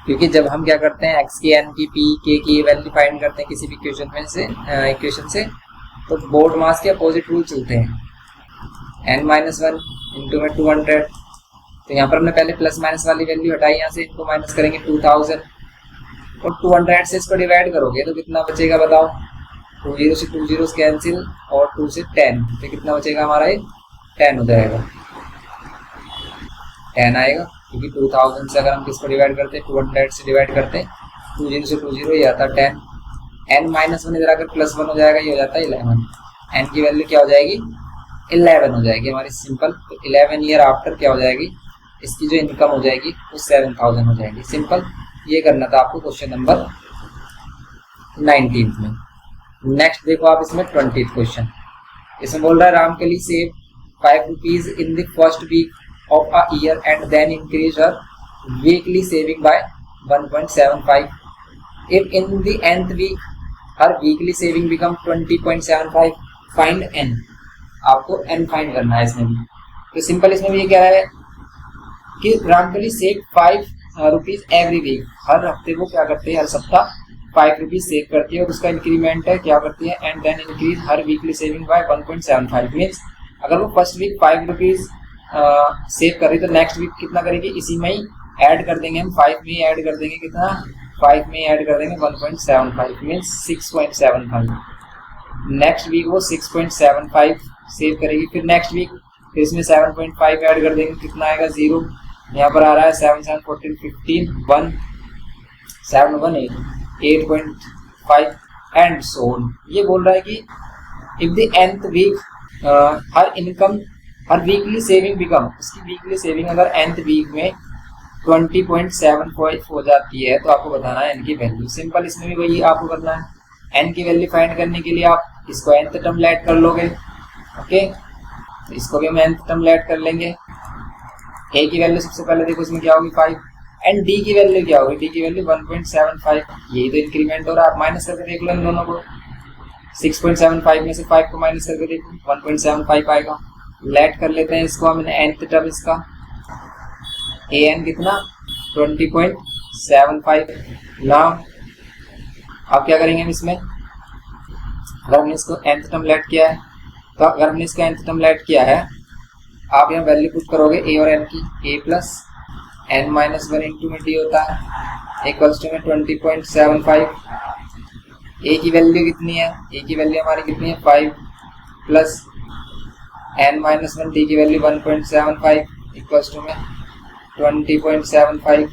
क्योंकि जब हम क्या करते हैं x की, n की, p k की वैल्यू फाइंड करते हैं किसी भी इक्वेशन में से इक्वेशन से, तो बोर्ड मास के अपोजिट रूल चलते हैं। n-1 इनटू में 200, तो यहाँ पर हमने पहले प्लस माइनस वाली वैल्यू हटाई, यहाँ से इनको माइनस करेंगे 2000 और 200 से इसको डिवाइड करोगे तो कितना बचेगा बताओ, 20 से 2 जीरो कैंसिल और 2 से 10, तो कितना बचेगा हमारा, ये 10 हो जाएगा, 10 आएगा, क्योंकि 2000 से अगर हम किसको डिवाइड करते हैं 200 से डिवाइड करते हैं, 20 से 2 जीरो ये आता है 10, n-1 इधर आकर +1 हो जाएगा, ये हो जाता है 11। n की वैल्यू क्या हो जाएगी 11 हो जाएगी हमारी, सिंपल। तो 11 ईयर आफ्टर क्या हो जाएगी, इसकी जो इनकम हो जाएगी वो 7000 हो जाएगी। सिंपल, ये करना था आपको क्वेश्चन नंबर 19 में। नेक्स्ट देखो आप इसमें 20th क्वेश्चन, इसमें बोल रहा है Ramkali save 5 rupees in the first week of a year and then increase her weekly saving by 1.75। If in the nth week her weekly saving become 20.75, find N, आपको N find करना है इसमें भी। तो सिंपल इसमें भी ये कह रहा है कि Ramkali save 5 rupees every week, हर हफ्ते वो क्या करते हैं, हर सप्ताह 5 रुपीज सेव करती है और उसका इंक्रीमेंट है क्या करती है, and then increase her weekly saving by 1.75। Means अगर वो फर्स्ट वीक 5 रुपीज सेव कर रही तो नेक्स्ट वीक कितना करेगी, इसी में ही ऐड कर देंगे हम, 5 में ही ऐड कर देंगे, कितना 5 में ऐड कर देंगे 1.75 मीन्स 6.75। नेक्स्ट वीक वो 6.75 सेव करेगी, फिर नेक्स्ट वीक फिर इसमें 7.5 ऐड कर देंगे, कितना आएगा 0, यहाँ पर आ रहा है 7 7 14 15 1 7 1 8 8.5 एंड सो ऑन। ये बोल रहा है कि if the nth week her income her weekly saving become, उसकी वीकली सेविंग अगर nth वीक में 20.75 हो जाती है तो आपको बताना है n की वैल्यू। सिंपल इसमें भी वही आपको करना है, n की वैल्यू फाइंड करने के लिए आप इसको nth टर्म ऐड कर लोगे, ओके, तो इसको भी हम nth टर्म ऐड कर लेंगे। a की वैल्यू सबसे पहले देखो इसमें क्या होगी 5, एंड d की वैल्यू क्या होगी, d की वैल्यू 1.75, यही तो इंक्रीमेंट हो रहा है, आप माइनस करके देख लो इन दोनों को, 6.75 में से 5 को माइनस करके देखो 1.75 आएगा। लेट कर लेते हैं इसको हम nth टर्म इसका, an कितना 20.75। नाउ अब क्या करेंगे हम इसमें, अगर हमने इसको nth टर्म लेट किया है तो अगर हमने इसका nth टर्म लेट किया है, आप यहाँ वैल्यू पुट करोगे a और n की, a plus n minus 1 into में d होता है इक्वल्स टू में 20.75। a की वैल्यू कितनी है, a की वैल्यू हमारी कितनी है 5 प्लस n माइनस 1, d की वैल्यू 1.75 इक्वल्स टू में 20.75,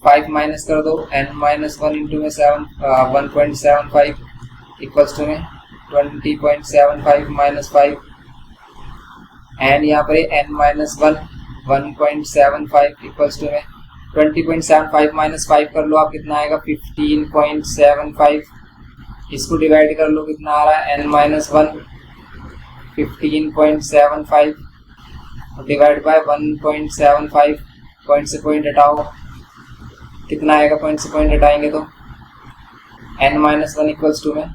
5 माइनस कर दो, n माइनस 1 इंटू में 1.75 इक्वल्स टू में 20.75 माइनस 5, एंड यहाँ पर n माइनस 1 1.75 इक्वल्स टू में 20.75 माइनस 5 कर लो आप, कितना आएगा 15.75, इसको डिवाइड कर लो, कितना आ रहा है n minus 1 15.75 divide by 1.75, point से पॉइंट हटाओ, कितना आएगा, पॉइंट से पॉइंट हटाएंगे तो n माइनस 1 इक्वल्स टू में,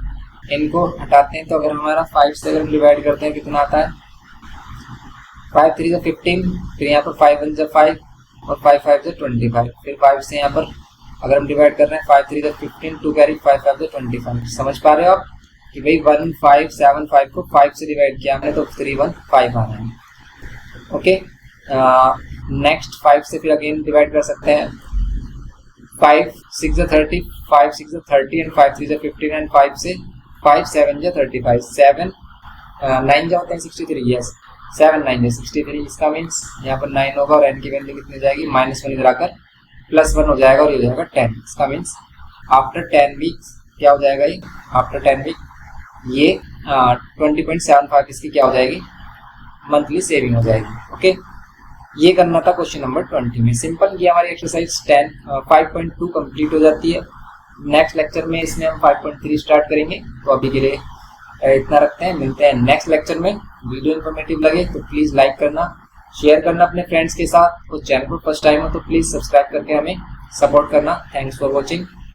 इनको हटाते हैं तो अगर हमारा 5 से अगर डिवाइड करते हैं कितना आता है, 5 3 से 15, फिर यहाँ पर 5 1 से 5 और 5 5 से 25, फिर 5 से यहाँ पर अगर हम डिवाइड कर रहे हैं 5 3 से 15, 2 कैरी 5 5 से 25। समझ पा रहे हो आप कि भाई 1575 को 5 से डिवाइड किया हमने तो 315 आ रहा है, ओके। नेक्स्ट 5 से फिर अगेन डिवाइड कर सकते हैं, 5 6 से 30, 5 6 से 30 एंड 5 3 से 15 एंड 5 से 5 7 से 35, 7 9 जो होते हैं 63, यस 7 9 से 63, इसका मीन्स यहाँ पर 9 होगा और n की वैल्यू कितनी जाएगी, माइनस 1 इधर आकर प्लस 1 हो जाएगा और ये हो जाएगा 10, इसका मीन्स आफ्टर 10 वीक्स क्या हो जाएगा, ये आफ्टर 10 वीक ये 20.75 इसकी क्या हो जाएगी, मंथली सेविंग हो जाएगी, ओके। ये करना था क्वेश्चन नंबर 20 में। सिंपल ये हमारी एक्सरसाइज 5.2 कंप्लीट हो जाती है। नेक्स्ट लेक्चर में इसमें हम 5.3 स्टार्ट करेंगे। तो अभी के लिए इतना रखते हैं, मिलते हैं नेक्स्ट लेक्चर में। वीडियो इन्फॉर्मेटिव लगे तो प्लीज लाइक करना, शेयर करना अपने फ्रेंड्स के साथ, और चैनल पर फर्स्ट टाइम हो तो प्लीज सब्सक्राइब करके हमें सपोर्ट करना। Thanks for watching.